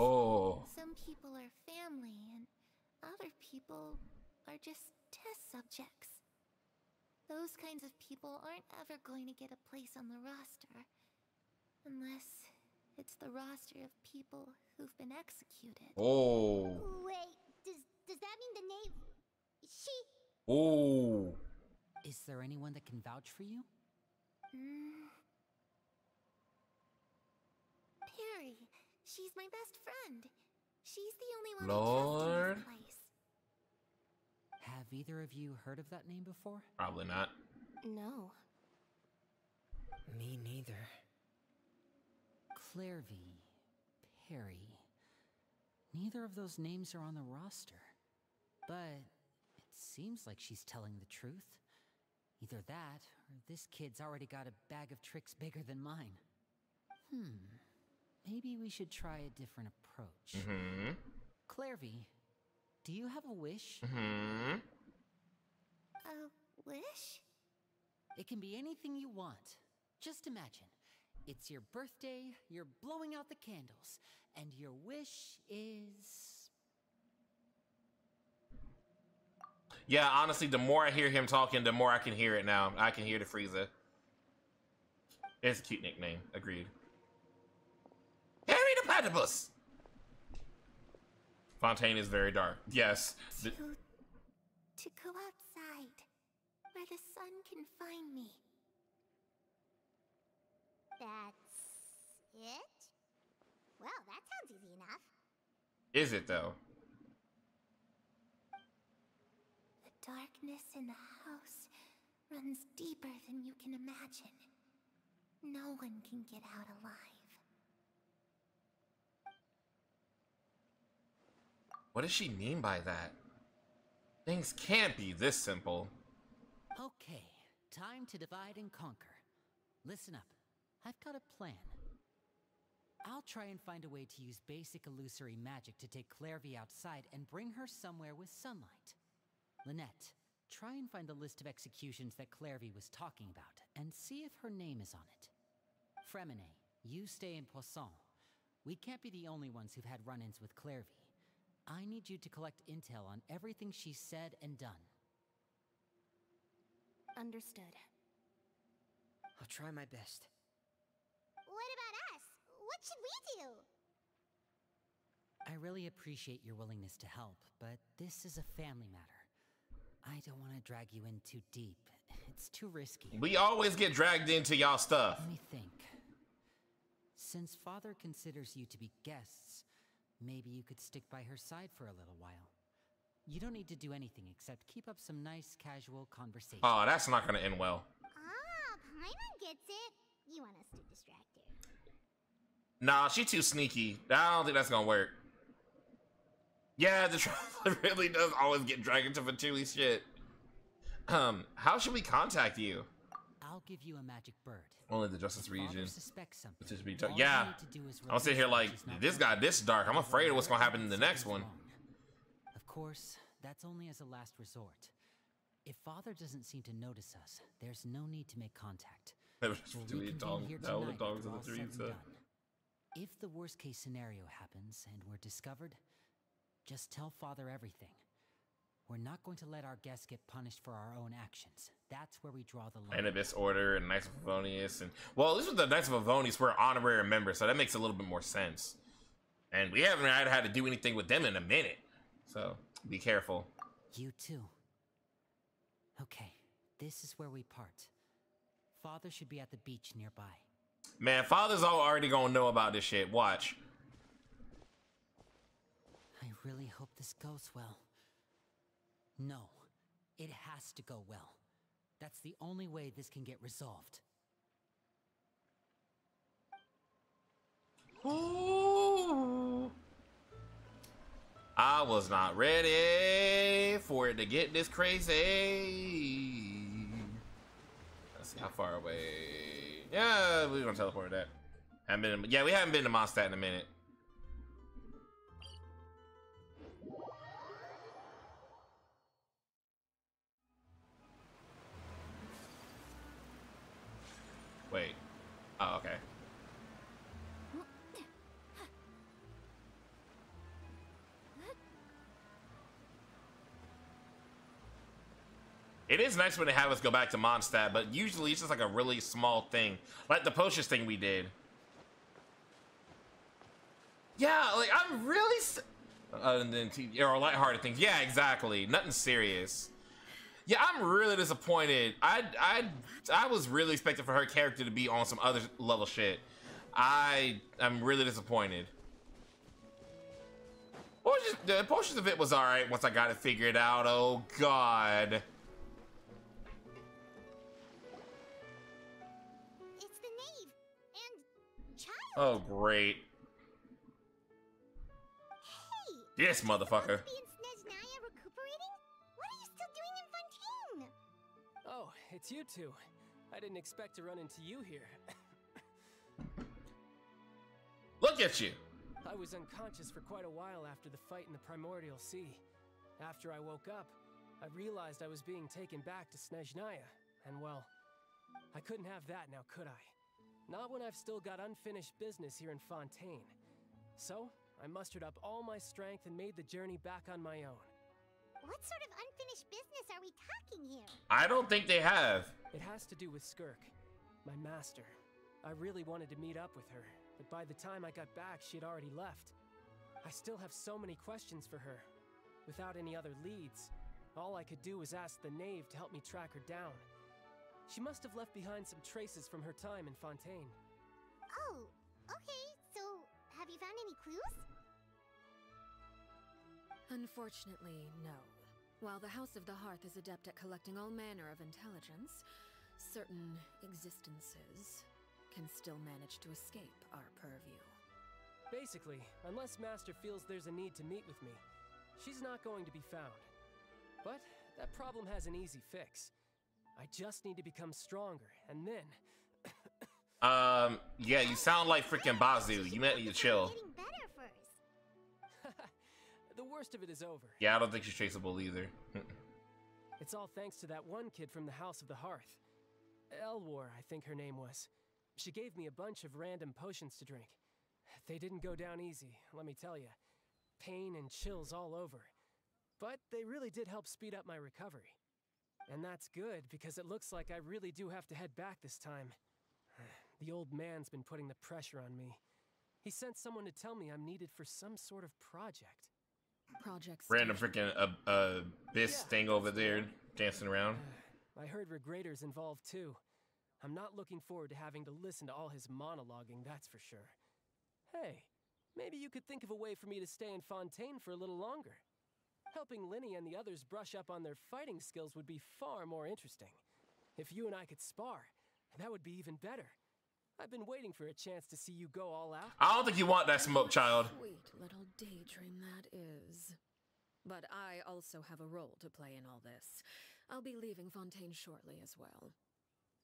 some people are family, and other people are just test subjects. Those kinds of people aren't ever going to get a place on the roster. Unless it's the roster of people who've been executed. Oh. Wait, does that mean the name... She... Oh. Is there anyone that can vouch for you? Perry. She's my best friend. She's the only one I Lord. trust in this place. Have either of you heard of that name before? Probably not. No. Me neither. Clairvy, Perry. Neither of those names are on the roster. But it seems like she's telling the truth. Either that, or this kid's already got a bag of tricks bigger than mine. Maybe we should try a different approach. Clairvy, do you have a wish? A wish? It can be anything you want. Just imagine. It's your birthday, you're blowing out the candles, and your wish is... Yeah, honestly, the more I hear him talking, the more I can hear it now. I can hear the Frieza. It's a cute nickname. Agreed. Harry the Platypus! Fontaine is very dark. Yes. To go outside, where the sun can find me. That's it? Well, that sounds easy enough. Is it, though? The darkness in the house runs deeper than you can imagine. No one can get out alive. What does she mean by that? Things can't be this simple. Okay, time to divide and conquer. Listen up. I've got a plan. I'll try and find a way to use basic illusory magic to take Clairvy outside and bring her somewhere with sunlight. Lynette, try and find the list of executions that Clairvy was talking about, and see if her name is on it. Fremine, you stay in Poisson. We can't be the only ones who've had run-ins with Clairvy. I need you to collect intel on everything she's said and done. Understood. I'll try my best. What about us? What should we do? I really appreciate your willingness to help, but this is a family matter. I don't want to drag you in too deep. It's too risky. We always get dragged into y'all stuff. Let me think. Since Father considers you to be guests, maybe you could stick by her side for a little while. You don't need to do anything except keep up some nice, casual conversation. Oh, that's not gonna end well. Ah, Paimon gets it. You want us to distract her. Nah, she too sneaky. I don't think that's gonna work. Yeah, the traveler really does always get dragged into Fatui shit. How should we contact you? I'll give you a magic bird. Only the Justice If Father region. suspects something, Just be all you yeah. need to do is I'm sitting here like, release her when she's not this got this dark. I'm afraid of what's gonna happen in the next one. Of course, that's only as a last resort. If Father doesn't seem to notice us, there's no need to make contact. We'll reconvene here tonight after all said and done. If the worst case scenario happens and we're discovered, just tell Father everything. We're not going to let our guests get punished for our own actions. That's where we draw the line. Anubis Order and Knights of Favonius, and well, at least with the Knights of Favonius, we're honorary members, so that makes a little bit more sense. And we haven't had to do anything with them in a minute, so be careful. You too. Okay, this is where we part. Father should be at the beach nearby. Man, Father's already gonna know about this shit. Watch. I really hope this goes well. No, it has to go well. That's the only way this can get resolved. Ooh. I was not ready for it to get this crazy. Let's see how far away. Yeah, we're gonna teleport that. Yeah, we haven't been to Mondstadt in a minute. Wait. Oh, okay. It is nice when they have us go back to Mondstadt, but usually it's just like a really small thing. Like the potions thing we did. Yeah, like I'm really... and then or lighthearted things. Yeah, exactly. Nothing serious. Yeah, I'm really disappointed. I was really expecting for her character to be on some other level shit. I'm really disappointed. the portions of it was alright once I got it figured out. Oh god. It's the knave and child. Oh great. Hey, This motherfucker. be in Snezhnaya recuperating? What are you still doing in Fontaine? Oh, it's you two. I didn't expect to run into you here. Look at you. I was unconscious for quite a while after the fight in the Primordial Sea. After I woke up, I realized I was being taken back to Snezhnaya, and well, I couldn't have that now, could I? Not when I've still got unfinished business here in Fontaine. So, I mustered up all my strength and made the journey back on my own. What sort of unfinished business are we talking here? I don't think they have. It has to do with Skirk, my master. I really wanted to meet up with her, but by the time I got back, she had already left. I still have so many questions for her. Without any other leads, all I could do was ask the knave to help me track her down. She must have left behind some traces from her time in Fontaine. Oh, okay, so have you found any clues? Unfortunately, no. While the House of the Hearth is adept at collecting all manner of intelligence, certain existences can still manage to escape our purview. Basically, unless Master feels there's a need to meet with me, she's not going to be found. But that problem has an easy fix. I just need to become stronger, and then... Yeah, you sound like freaking Bazoo. You meant to chill. Getting better first. The worst of it is over. Yeah, I don't think she's traceable either. It's all thanks to that one kid from the House of the Hearth. Elwar, I think her name was. She gave me a bunch of random potions to drink. They didn't go down easy, let me tell you. Pain and chills all over. But they really did help speed up my recovery. And that's good, because it looks like I really do have to head back this time. The old man's been putting the pressure on me. He sent someone to tell me I'm needed for some sort of project. Random freaking abyss thing over there dancing around. I heard Regretter's involved too. I'm not looking forward to having to listen to all his monologuing, that's for sure. Hey, maybe you could think of a way for me to stay in Fontaine for a little longer. Helping Linny and the others brush up on their fighting skills would be far more interesting. If you and I could spar, that would be even better. I've been waiting for a chance to see you go all out. I don't think you want that smoke, child. Sweet little daydream that is. But I also have a role to play in all this. I'll be leaving Fontaine shortly as well.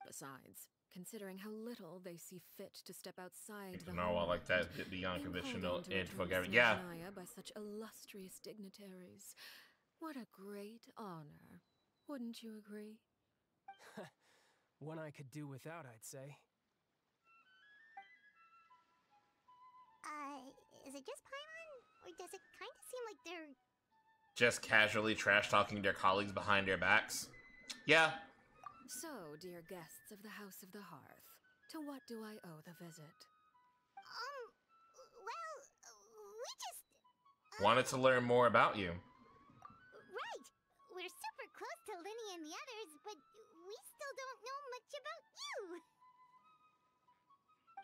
Besides, considering how little they see fit to step outside the No, I like that beyond conventional infographic. Yeah. By such illustrious dignitaries. What a great honor. Wouldn't you agree? One I could do without, I'd say. Is it just Paimon? Or does it kind of seem like they're... Just casually trash-talking their colleagues behind their backs? Yeah. So, dear guests of the House of the Hearth, to what do I owe the visit? Well, we just... Wanted to learn more about you. Right. We're super close to Linny and the others, but we still don't know much about you.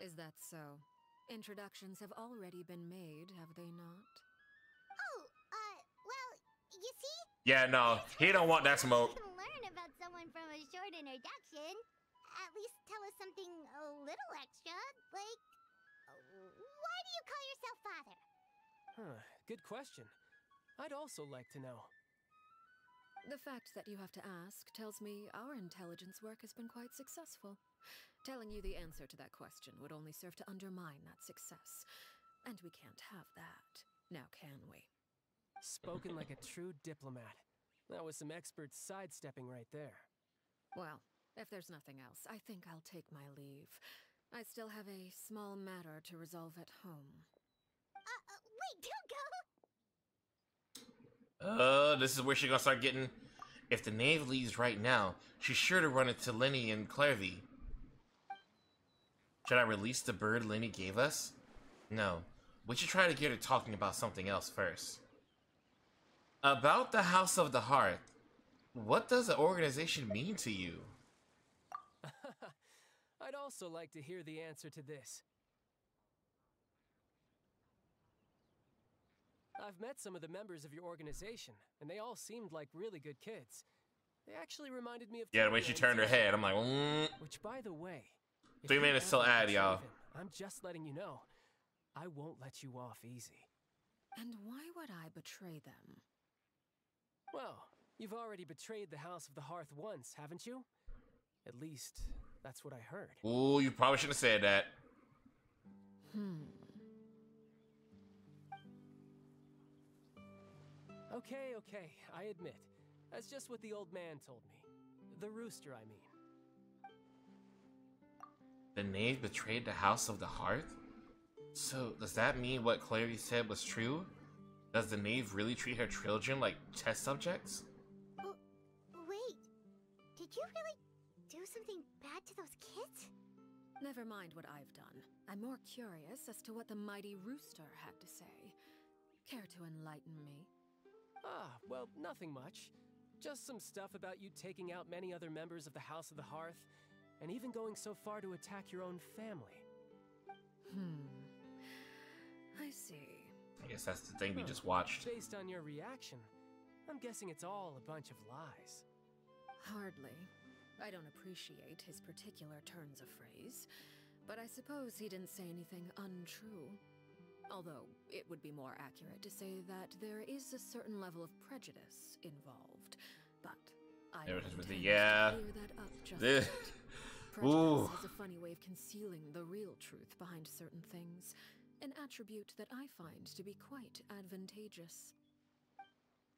Is that so? Introductions have already been made, have they not? Oh, well, you see? Yeah, no, he don't want that smoke. You can learn about someone from a short introduction. At least tell us something a little extra, like, why do you call yourself father? Huh, good question. I'd also like to know. The fact that you have to ask tells me our intelligence work has been quite successful. Telling you the answer to that question would only serve to undermine that success. And we can't have that, now can we? Spoken like a true diplomat. That was some expert sidestepping right there. Well, if there's nothing else, I think I'll take my leave. I still have a small matter to resolve at home. Wait, don't go! This is where she's gonna start getting... If the knave leaves right now, she's sure to run into Linny and Clairvy. Should I release the bird Linny gave us? No. We should try to get her talking about something else first. About the House of the Hearth, what does the organization mean to you? I'd also like to hear the answer to this. I've met some of the members of your organization, and they all seemed like really good kids. They actually reminded me of Yeah, the way she turned her head, I'm like, Which, by the way, if 3 you minutes till ever ad, betray y'all. them, I'm just letting you know, I won't let you off easy. And why would I betray them? Well, you've already betrayed the House of the Hearth once, haven't you? At least, that's what I heard. Ooh, you probably shouldn't have said that. Okay, I admit. That's just what the old man told me. The rooster, I mean. The knave betrayed the House of the Hearth? So, does that mean what Clary said was true? Does the knave really treat her children like test subjects? Oh, wait. Did you really do something bad to those kids? Never mind what I've done. I'm more curious as to what the mighty rooster had to say. Care to enlighten me? Ah, well, nothing much. Just some stuff about you taking out many other members of the House of the Hearth, and even going so far to attack your own family. I see. I guess that's the thing we just watched. Based on your reaction, I'm guessing it's all a bunch of lies. Hardly. I don't appreciate his particular turns of phrase, but I suppose he didn't say anything untrue. Although, it would be more accurate to say that there is a certain level of prejudice involved. But I don't intend to clear that up just yet. Prejudice has a funny way of concealing the real truth behind certain things, an attribute that I find to be quite advantageous.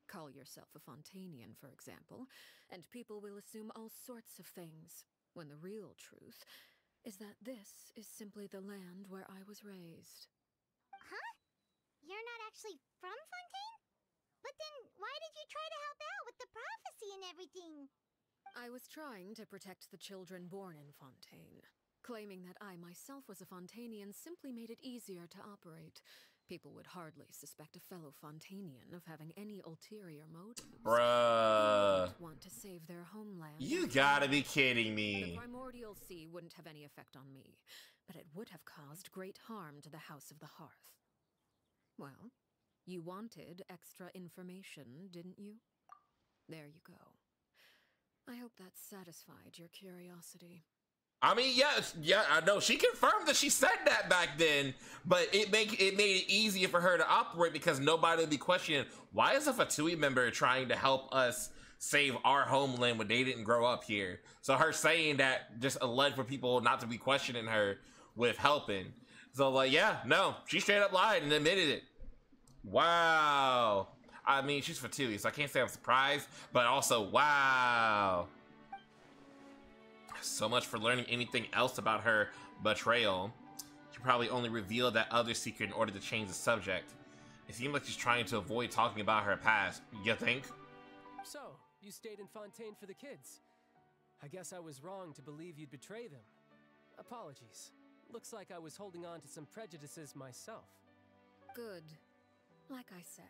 Call yourself a Fontanian, for example, and people will assume all sorts of things, when the real truth is that this is simply the land where I was raised. Huh? You're not actually from Fontaine? But then why did you try to help out with the prophecy and everything? I was trying to protect the children born in Fontaine. Claiming that I myself was a Fontanian simply made it easier to operate. People would hardly suspect a fellow Fontanian of having any ulterior motives. Bruh. They want to save their homeland. You gotta be kidding me. The primordial sea wouldn't have any effect on me, but it would have caused great harm to the House of the Hearth. Well, you wanted extra information, didn't you? There you go. I hope that satisfied your curiosity. I mean, yeah, I know. She confirmed that she said that back then, but it made it easier for her to operate because nobody would be questioning, why is a Fatui member trying to help us save our homeland when they didn't grow up here? So her saying that just led for people not to be questioning her with helping. So like, yeah, no, she straight up lied and admitted it. Wow. I mean, she's Fatui, so I can't say I'm surprised, but also, wow. So much for learning anything else about her betrayal. She probably only revealed that other secret in order to change the subject. It seemed like she's trying to avoid talking about her past. You think? So, you stayed in Fontaine for the kids. I guess I was wrong to believe you'd betray them. Apologies. Looks like I was holding on to some prejudices myself. Good. Like I said,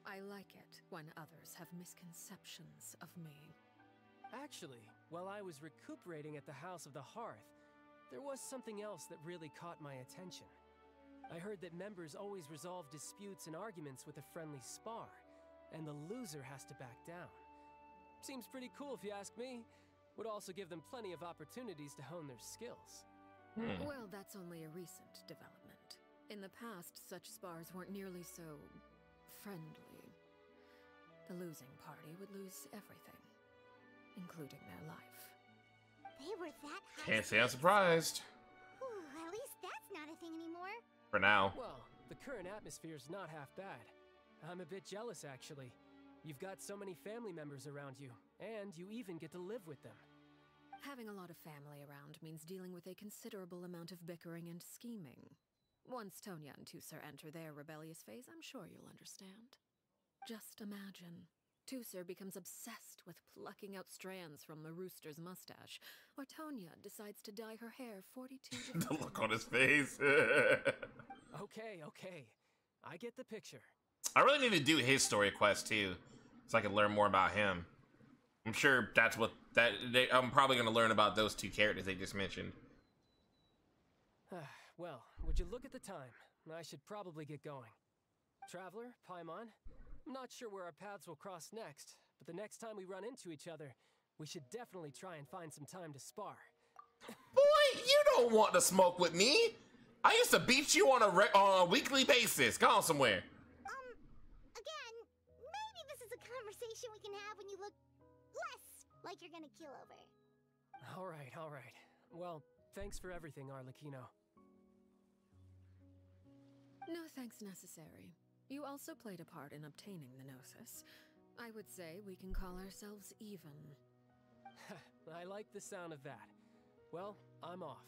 I like it when others have misconceptions of me. Actually, while I was recuperating at the House of the Hearth, there was something else that really caught my attention. I heard that members always resolve disputes and arguments with a friendly spar, and the loser has to back down. Seems pretty cool if you ask me. Would also give them plenty of opportunities to hone their skills. Well, that's only a recent development. In the past, such spars weren't nearly so friendly. The losing party would lose everything, including their life. They were that high. Can't say I'm surprised. Whew, at least that's not a thing anymore. For now. Well, the current atmosphere's not half bad. I'm a bit jealous, actually. You've got so many family members around you, and you even get to live with them. Having a lot of family around means dealing with a considerable amount of bickering and scheming. Once Tonya and Tusser enter their rebellious phase, I'm sure you'll understand. Just imagine. Tusser becomes obsessed with plucking out strands from the rooster's mustache, or Tonya decides to dye her hair 42 different The look on his face. Okay. I get the picture. I really need to do his story quest too, so I can learn more about him. I'm sure that's what I'm probably going to learn about those two characters they just mentioned. Well, would you look at the time? I should probably get going. Traveler, Paimon, I'm not sure where our paths will cross next, but the next time we run into each other, we should definitely try and find some time to spar. Boy, you don't want to smoke with me. I used to beat you on a weekly basis. Go on somewhere. Again, maybe this is a conversation we can have when you look less like you're gonna keel over. All right. Well, thanks for everything, Arlecchino. No thanks necessary. You also played a part in obtaining the Gnosis. I would say we can call ourselves even. I like the sound of that. Well, I'm off.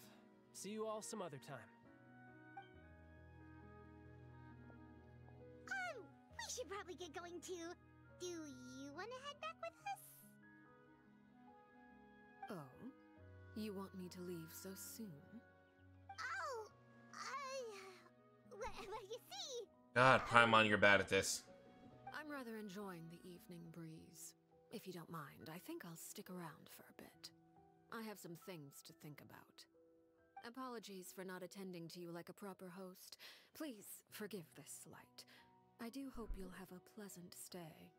See you all some other time. We should probably get going too. Do you want to head back with us? Oh? You want me to leave so soon? Oh, well, you see... God, Paimon, you're bad at this. I'm rather enjoying the evening breeze. If you don't mind, I think I'll stick around for a bit. I have some things to think about. Apologies for not attending to you like a proper host. Please forgive this slight. I do hope you'll have a pleasant stay.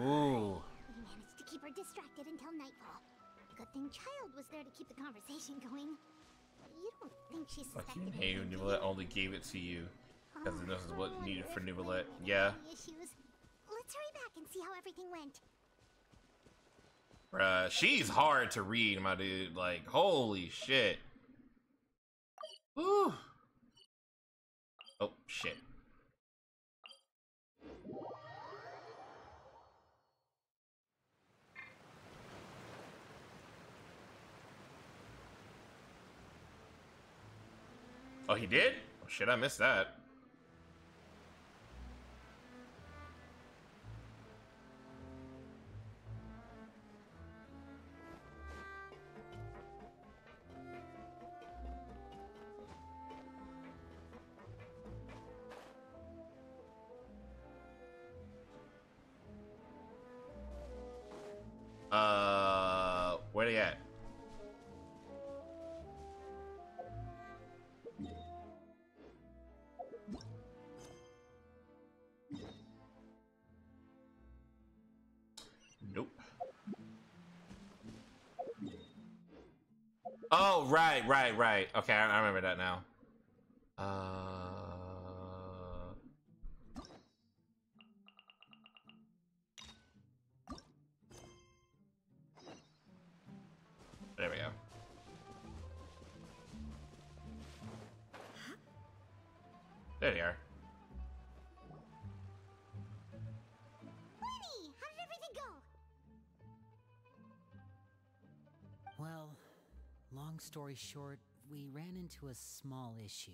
Ooh. We managed to keep her distracted until nightfall. Good thing Child was there to keep the conversation going. You don't think she suspected Hey, Nouvellette only gave it to you because this is what needed for Nouvellette. Yeah. Issues. Let's hurry back and see how everything went. Bruh, she's hard to read, my dude. Like, holy shit. Woo. Oh, shit. Oh, he did? Oh, shit, I missed that. Where they at? Nope. Oh, right. Okay, I remember that now. There we go. There they are. Winnie, how did everything go? Well, long story short, we ran into a small issue.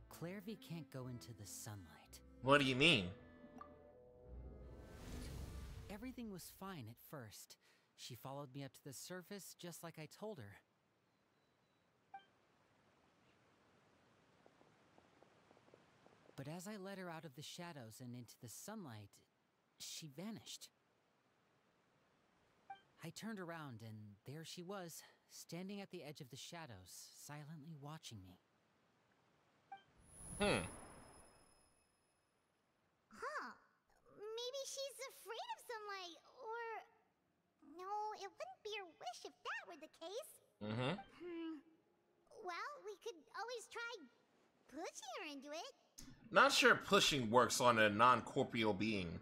Clairvy can't go into the sunlight. What do you mean? Everything was fine at first. She followed me up to the surface just like I told her. But as I led her out of the shadows and into the sunlight, she vanished. I turned around and there she was, standing at the edge of the shadows, silently watching me. Huh. Maybe she's afraid of sunlight, or... No, it wouldn't be her wish if that were the case. Well, we could always try pushing her into it. Not sure pushing works on a non-corporeal being.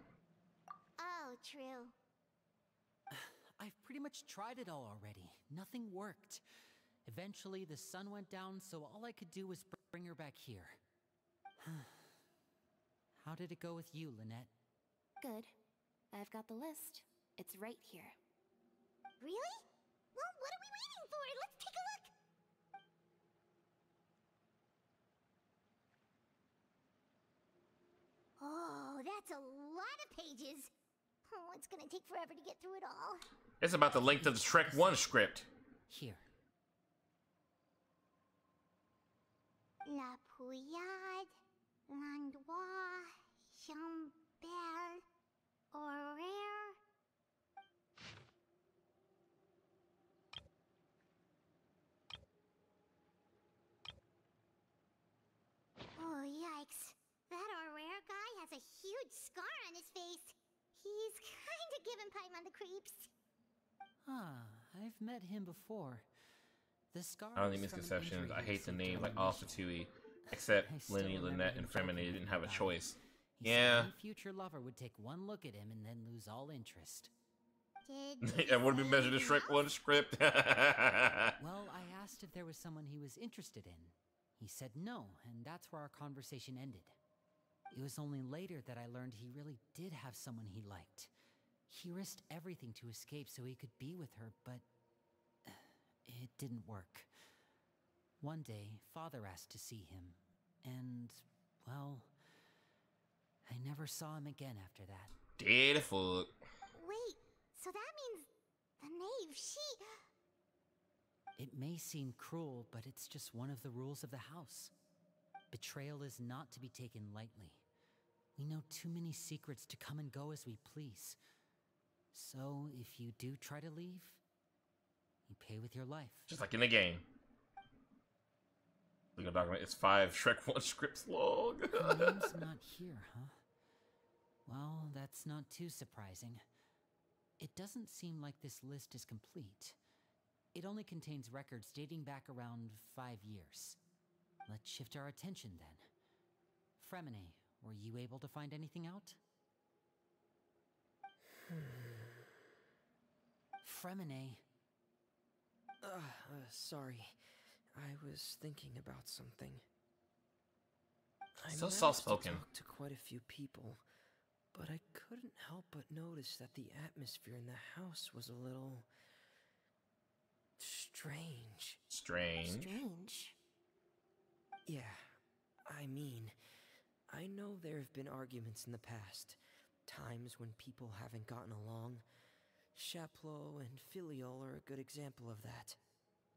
Oh, true. I've pretty much tried it all already. Nothing worked. Eventually, the sun went down, so all I could do was bring her back here. How did it go with you, Lynette? Good. I've got the list. It's right here. Really? Well, what are we waiting for? Let's take a look! Oh, that's a lot of pages. Oh, it's gonna take forever to get through it all. It's about the length of the Shrek 1 script. Here. La Pouillade, l'endroit, Chambel, horaire. Oh, yeah. has a huge scar on his face. He's kind of giving Paimon the creeps. Ah, I've met him before. The scar. I don't need misconceptions. I hate the name like all Fatui, except Lenny, Lynette, and Fremine didn't have a choice. He Yeah. said any future lover would take one look at him and then lose all interest. And would be measured in Shrek 1 script. Well, I asked if there was someone he was interested in. He said no, and that's where our conversation ended. It was only later that I learned he really did have someone he liked. He risked everything to escape so he could be with her, but it didn't work. One day, Father asked to see him, and, well, I never saw him again after that. Dead fuck. Wait, so that means the knave, she... It may seem cruel, but it's just one of the rules of the house. Betrayal is not to be taken lightly. We know too many secrets to come and go as we please. So, if you do try to leave, you pay with your life. Just like in the game. Legal document. It's 5 Shrek 1 scripts long. Her name's not here, huh? Well, that's not too surprising. It doesn't seem like this list is complete. It only contains records dating back around 5 years. Let's shift our attention then. Fremine, were you able to find anything out? Fremine. Sorry. I was thinking about something. I So managed soft-spoken. to talk to quite a few people, but I couldn't help but notice that the atmosphere in the house was a little... strange. Strange? Yeah, I mean, I know there have been arguments in the past, times when people haven't gotten along. Chaplot and Filial are a good example of that.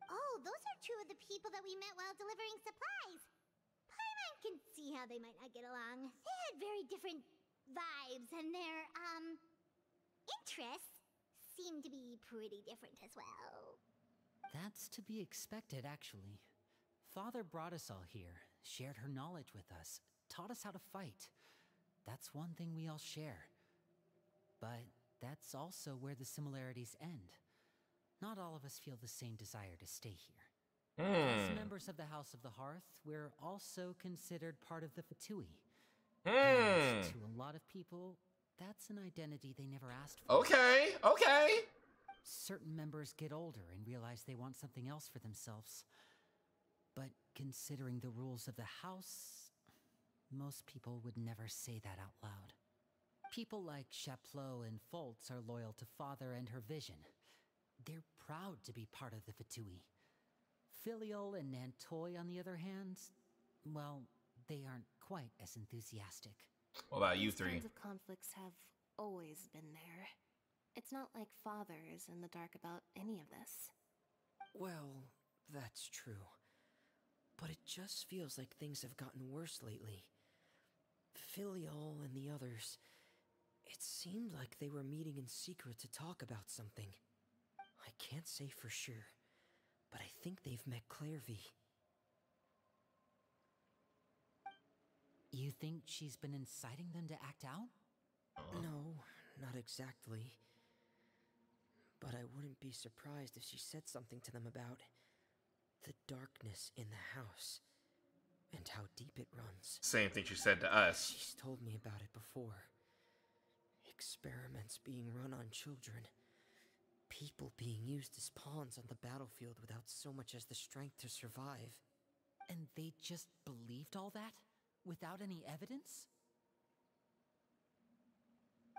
Oh, those are two of the people that we met while delivering supplies. Paimon can see how they might not get along. They had very different vibes, and their, interests seem to be pretty different as well. That's to be expected, actually. Father brought us all here, shared her knowledge with us, taught us how to fight. That's one thing we all share. But that's also where the similarities end. Not all of us feel the same desire to stay here. As members of the House of the Hearth, we're also considered part of the Fatui. And to a lot of people, that's an identity they never asked for. Okay. Certain members get older and realize they want something else for themselves. But considering the rules of the house, most people would never say that out loud. People like Chaplot and Foltz are loyal to Father and her vision. They're proud to be part of the Fatui. Filial and Nantoy, on the other hand, well, they aren't quite as enthusiastic. What about you These three? kinds of conflicts have always been there. It's not like Father is in the dark about any of this. Well, that's true. But it just feels like things have gotten worse lately. Filial and the others, it seemed like they were meeting in secret to talk about something. I can't say for sure, but I think they've met Clairvy. You think she's been inciting them to act out? No, not exactly. But I wouldn't be surprised if she said something to them about the darkness in the house and how deep it runs. Same thing she said to us. She's told me about it before. Experiments being run on children. People being used as pawns on the battlefield without so much as the strength to survive. And they just believed all that? Without any evidence?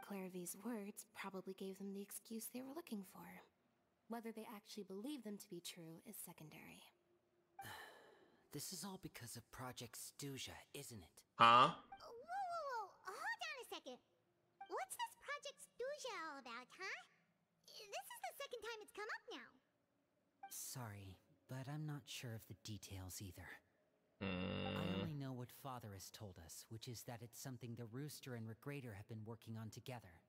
Clairvy's words probably gave them the excuse they were looking for. Whether they actually believe them to be true is secondary. This is all because of Project Stuja, isn't it? Huh? Whoa, hold on a second. What's this Project Stuja all about, huh? This is the second time it's come up now. Sorry, but I'm not sure of the details either. I only know what Father has told us, which is that it's something the Rooster and Regrader have been working on together.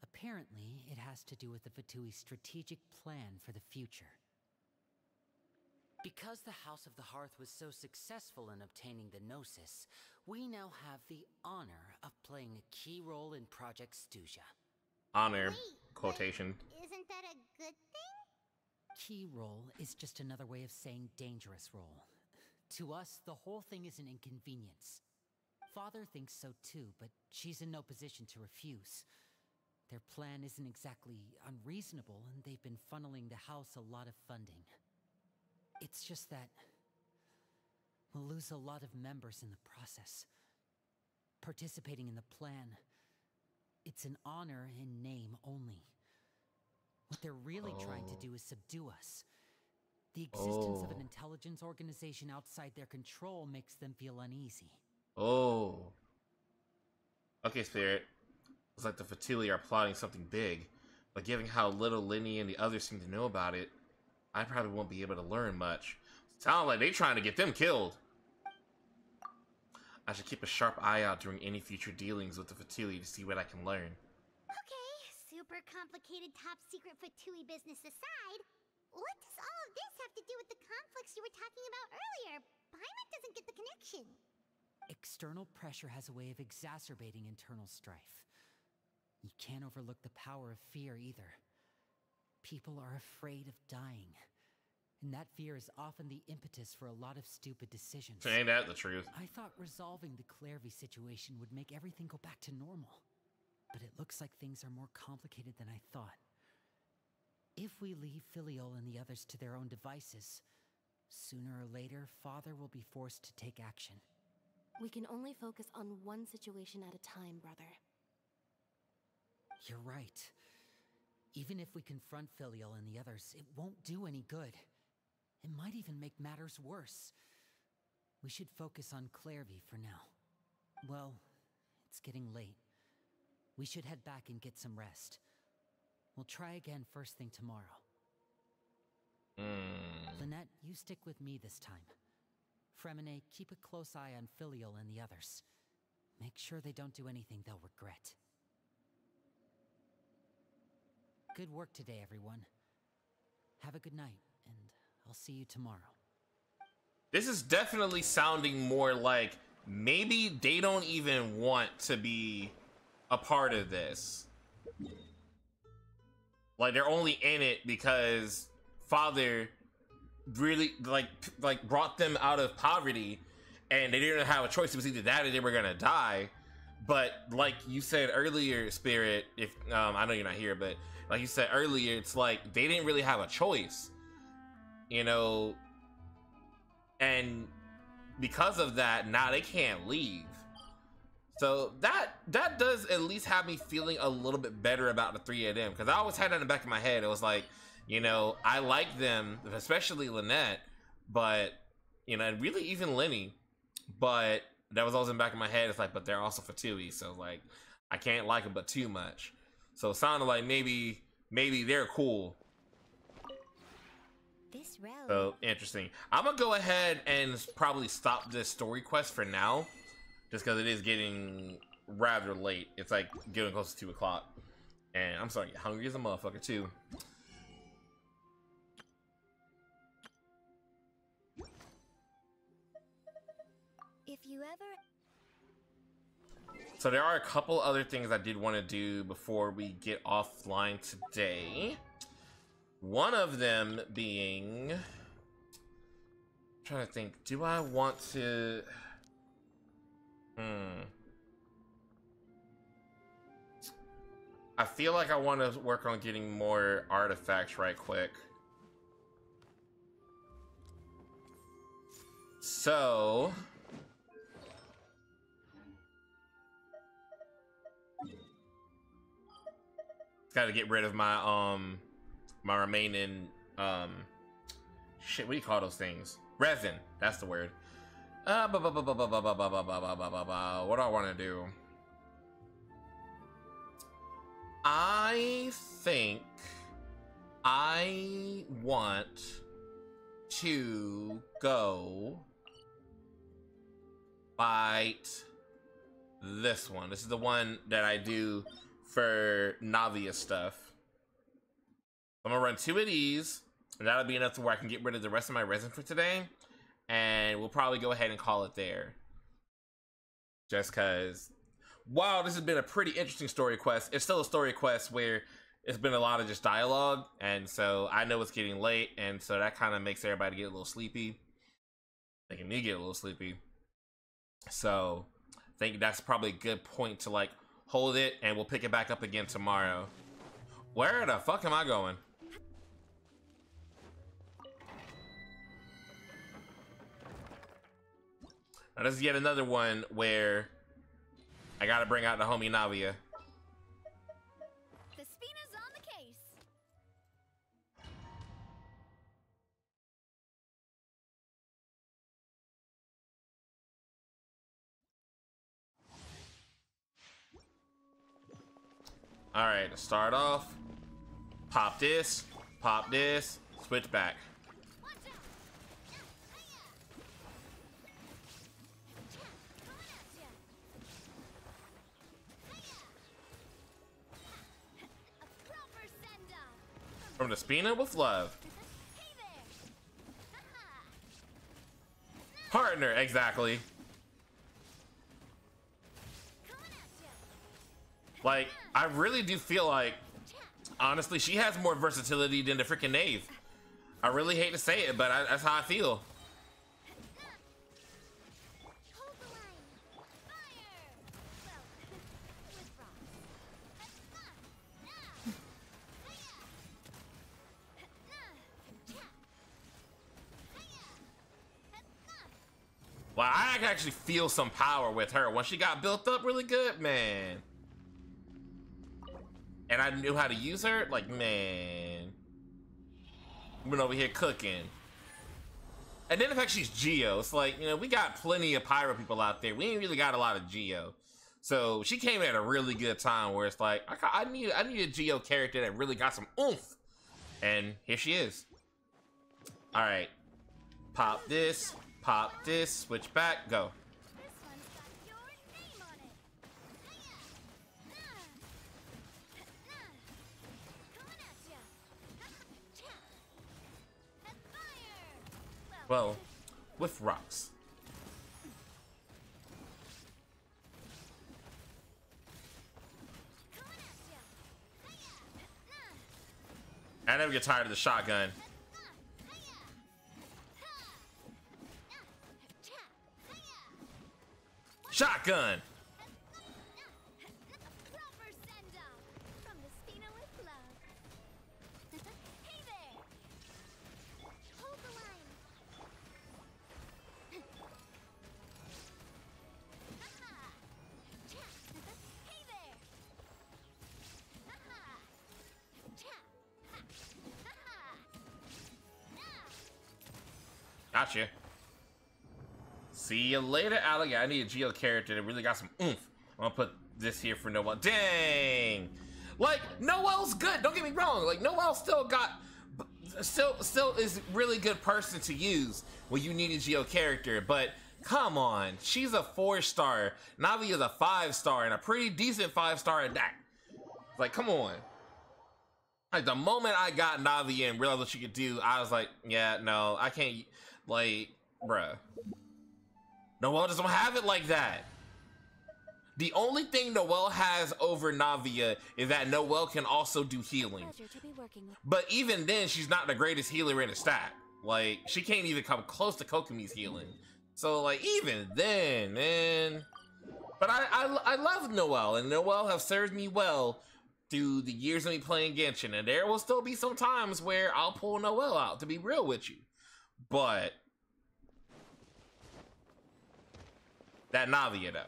Apparently, it has to do with the Fatui's strategic plan for the future. Because the House of the Hearth was so successful in obtaining the Gnosis, we now have the honor of playing a key role in Project Stuja. Honor, Wait, quotation. Isn't that a good thing? Key role is just another way of saying dangerous role. To us, the whole thing is an inconvenience. Father thinks so too, but she's in no position to refuse. Their plan isn't exactly unreasonable, and they've been funneling the house a lot of funding. It's just that we'll lose a lot of members in the process. Participating in the plan, it's an honor in name only. What they're really trying to do is subdue us. The existence of an intelligence organization outside their control makes them feel uneasy. Oh. Okay, Spirit. It's like the Fatui are plotting something big, but given how little Lenny and the others seem to know about it, I probably won't be able to learn much. Sounds like they're trying to get them killed. I should keep a sharp eye out during any future dealings with the Fatui to see what I can learn. Okay, super complicated top secret Fatui business aside, what does all of this have to do with the conflicts you were talking about earlier? Paimon doesn't get the connection. External pressure has a way of exacerbating internal strife. You can't overlook the power of fear either. People are afraid of dying, and that fear is often the impetus for a lot of stupid decisions. Ain't that the truth? I thought resolving the Clairvy situation would make everything go back to normal, but it looks like things are more complicated than I thought. If we leave Filiol and the others to their own devices, sooner or later, Father will be forced to take action. We can only focus on one situation at a time, brother. You're right. Even if we confront Filial and the others, it won't do any good. It might even make matters worse. We should focus on Clairvy for now. Well, it's getting late. We should head back and get some rest. We'll try again first thing tomorrow. Lynette, you stick with me this time. Fremine, keep a close eye on Filial and the others. Make sure they don't do anything they'll regret. Good work today, everyone. Have a good night, and I'll see you tomorrow. This is definitely sounding more like maybe they don't even want to be a part of this. Like they're only in it because Father really like brought them out of poverty, and they didn't have a choice. It was either that or they were gonna die. But like you said earlier, Spirit, if I know you're not here, but like you said earlier, it's like they didn't really have a choice, you know, and because of that, now they can't leave. So that does at least have me feeling a little bit better about the three of them, because I always had that in the back of my head. It was like, you know, I like them, especially Lynette, but, you know, and really even Lenny, but that was always in the back of my head. It's like, but they're also Fatui, so like, I can't like them but too much. So it sounded like maybe they're cool. This road. So interesting. I'm gonna go ahead and probably stop this story quest for now, just because it is getting rather late. It's like getting close to 2 o'clock, and I'm starting to get hungry as a motherfucker too. If you ever... So there are a couple other things I did want to do before we get offline today. One of them being... I'm trying to think, do I want to... I feel like I want to work on getting more artifacts right quick. So... Got to get rid of my my remaining shit. What do you call those things? Resin. That's the word. What do I want to do? I think I want to go fight this one. This is the one that I do for Navia stuff. I'm gonna run 2 of these, And that'll be enough to where I can get rid of the rest of my resin for today. And we'll probably go ahead and call it there. Just because, wow, this has been a pretty interesting story quest. It's still a story quest where it's been a lot of just dialogue. And so I know it's getting late. And so that kind of makes everybody get a little sleepy. Making me get a little sleepy. So I think that's probably a good point to like hold it. And we'll pick it back up again tomorrow. Where the fuck am I going? Now this is yet another one where I gotta bring out the homie Navia. The Spina's on the case. Alright, to start off, pop this, switch back. From the Spina with love. Partner, exactly. Like, I really do feel like, honestly, she has more versatility than the freaking Knave. I really hate to say it, but that's how I feel. Well, I can actually feel some power with her. When she got built up really good, man. And I knew how to use her, like, man. I've been over here cooking. And then the fact she's Geo, it's like, you know, we got plenty of Pyro people out there. We ain't really got a lot of Geo. So she came at a really good time where it's like, I need a Geo character that really got some oomph. And here she is. All right, pop this, switch back, go. Well, with rocks. I never get tired of the shotgun. Shotgun! Gotcha. See you later, Alligator. I need a Geo character that really got some oomph. I'm gonna put this here for Noelle. Dang! Like, Noelle's good. Don't get me wrong. Like, Noelle still is really good person to use when you need a Geo character. But come on, she's a 4-star. Navi is a 5-star and a pretty decent 5-star at that. Like, come on. Like, the moment I got Navi and realized what she could do, I was like, yeah, no, I can't. Like, bruh. Noelle doesn't have it like that. The only thing Noelle has over Navia is that Noelle can also do healing. But even then, she's not the greatest healer in the stat. Like, she can't even come close to Kokomi's healing. So, like, even then, man. But I love Noelle, and Noelle have served me well through the years of me playing Genshin. And there will still be some times where I'll pull Noelle out, to be real with you. But that Navia, though.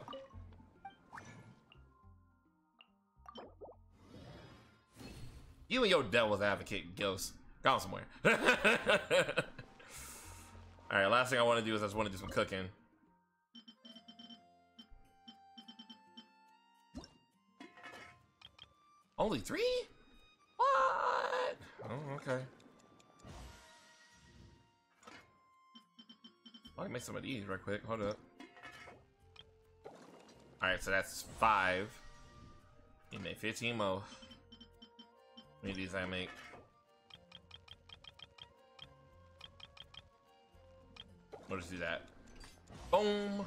You and your devil's advocate, Ghost. Gone somewhere. Alright, last thing I want to do is I just want to do some cooking. Only 3? What? Oh, okay. I can make some of these right quick. Hold up. Alright, so that's 5. You made 15 more. How many of these I make? We'll just do that. Boom.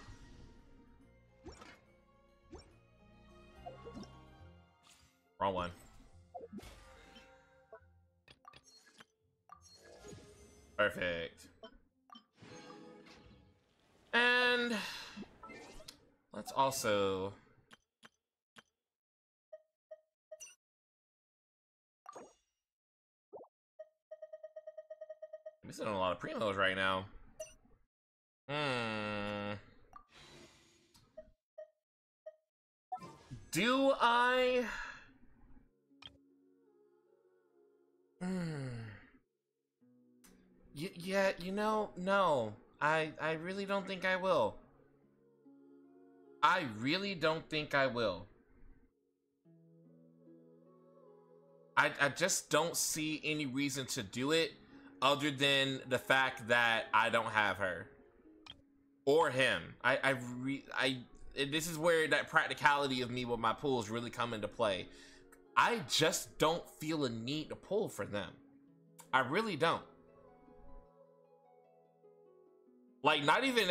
Wrong one. Perfect. And let's also missing a lot of primos right now. Do I? Yeah, you know, no. I really don't think I will. I really don't think I will. I just don't see any reason to do it other than the fact that I don't have her. Or him. This is where that practicality of me with my pulls really come into play. I just don't feel a need to pull for them. I really don't. Like, not even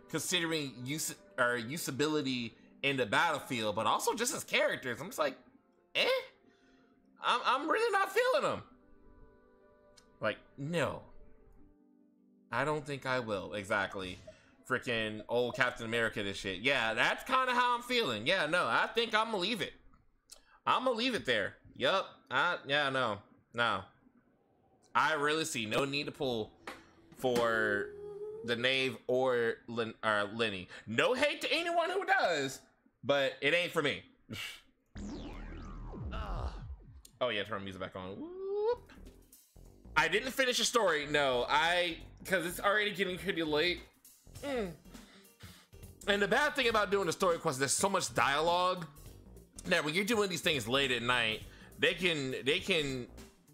considering usability in the battlefield, but also just as characters. I'm just like, I'm really not feeling them. Like, no. I don't think I will. Exactly. Freaking old Captain America this shit. Yeah, that's kind of how I'm feeling. Yeah, no, I think I'm gonna leave it. I'm gonna leave it there. Yup. Yeah, no. I really see no need to pull for the Knave or Lenny. No hate to anyone who does, but it ain't for me. Oh yeah, turn the music back on. Whoop. I didn't finish the story. No, because it's already getting pretty late. And the bad thing about doing the story quest is there's so much dialogue that when you're doing these things late at night, they can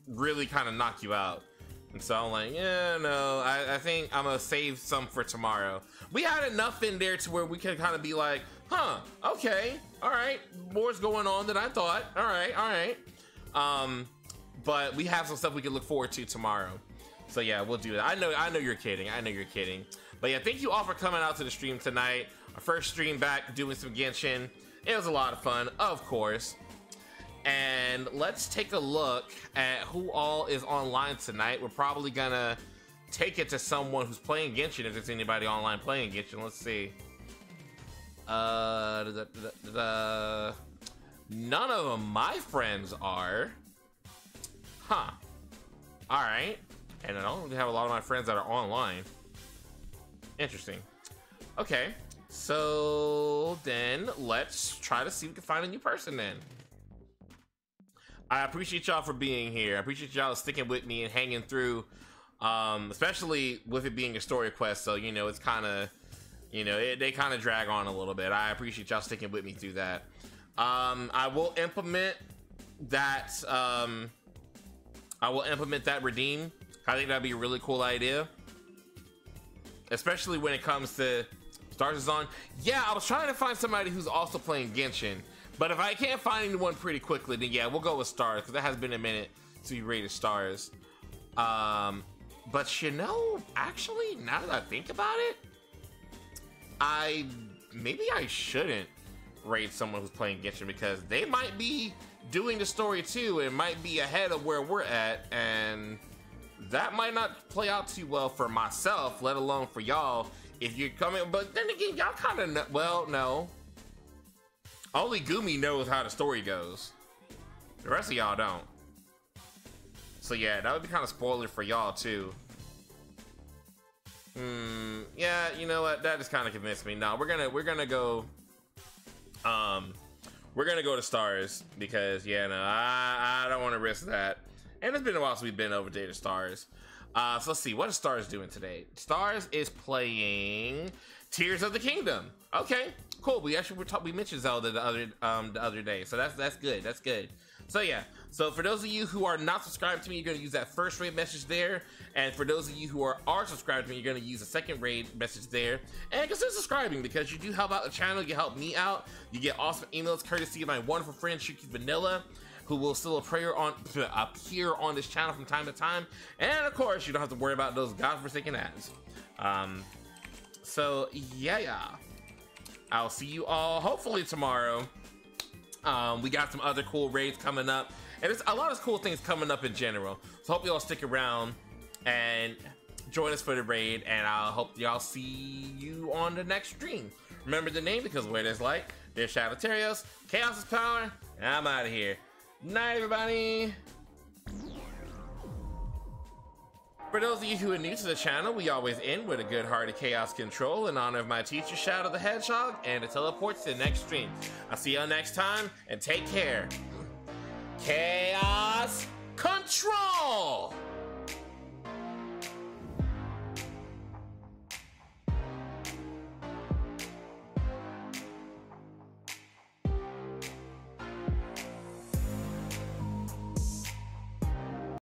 really kind of knock you out. And so I'm like, yeah, no, I think I'm gonna save some for tomorrow. We had enough in there to where we could kind of be like, huh, okay, all right, more's going on than I thought. All right. But we have some stuff we can look forward to tomorrow. So yeah, we'll do that. I know you're kidding. But yeah, thank you all for coming out to the stream tonight. Our first stream back doing some Genshin. It was a lot of fun, of course. And let's take a look at who all is online tonight. We're probably gonna take it to someone who's playing Genshin if there's anybody online playing Genshin. Let's see. None of my friends are. Huh. Alright. And I don't really have a lot of my friends that are online. Interesting. Okay. So then let's try to see if we can find a new person then. I appreciate y'all for being here. I appreciate y'all sticking with me and hanging through. Especially with it being a story quest. So, you know, it's kind of, you know, they kind of drag on a little bit. I appreciate y'all sticking with me through that. I will implement that. Redeem. I think that'd be a really cool idea, especially when it comes to Stars is on. Yeah, I was trying to find somebody who's also playing Genshin, but if I can't find anyone pretty quickly, then yeah, we'll go with Stars because it has been a minute to be rated Stars. But you know, actually, now that I think about it, maybe I shouldn't raid someone who's playing Genshin because they might be doing the story too and might be ahead of where we're at, and that might not play out too well for myself, let alone for y'all if you're coming. But then again, y'all kind of know, well, no, only Gumi knows how the story goes, the rest of y'all don't. So yeah, that would be kind of spoiler for y'all too. Yeah, you know what, that just kind of convinced me. No, we're gonna go to Stars because yeah, no, I don't want to risk that. And it's been a while since we've been over to Stars. So let's see, what is Stars doing today? Stars is playing Tears of the Kingdom. Okay, cool. We actually we mentioned Zelda the other day, so that's good. That's good. So yeah, so for those of you who are not subscribed to me, you're gonna use that first raid message there, and for those of you who are subscribed to me, you're gonna use the second raid message there. And consider subscribing because you do help out the channel, you help me out, you get awesome emails courtesy of my wonderful friend Shuki Vanilla, who will still appear on this channel from time to time, and of course you don't have to worry about those godforsaken ads. So yeah. I'll see you all hopefully tomorrow. We got some other cool raids coming up, and there's a lot of cool things coming up in general. So hope you all stick around and join us for the raid, and I hope y'all see you on the next stream. Remember the name, because where there's light, there's Shadow Terios, Chaos is power, and I'm out of here. Night, everybody. For those of you who are new to the channel, we always end with a good heart of chaos control in honor of my teacher, Shadow the Hedgehog, and it teleports to the next stream. I'll see y'all next time, and take care. Chaos control!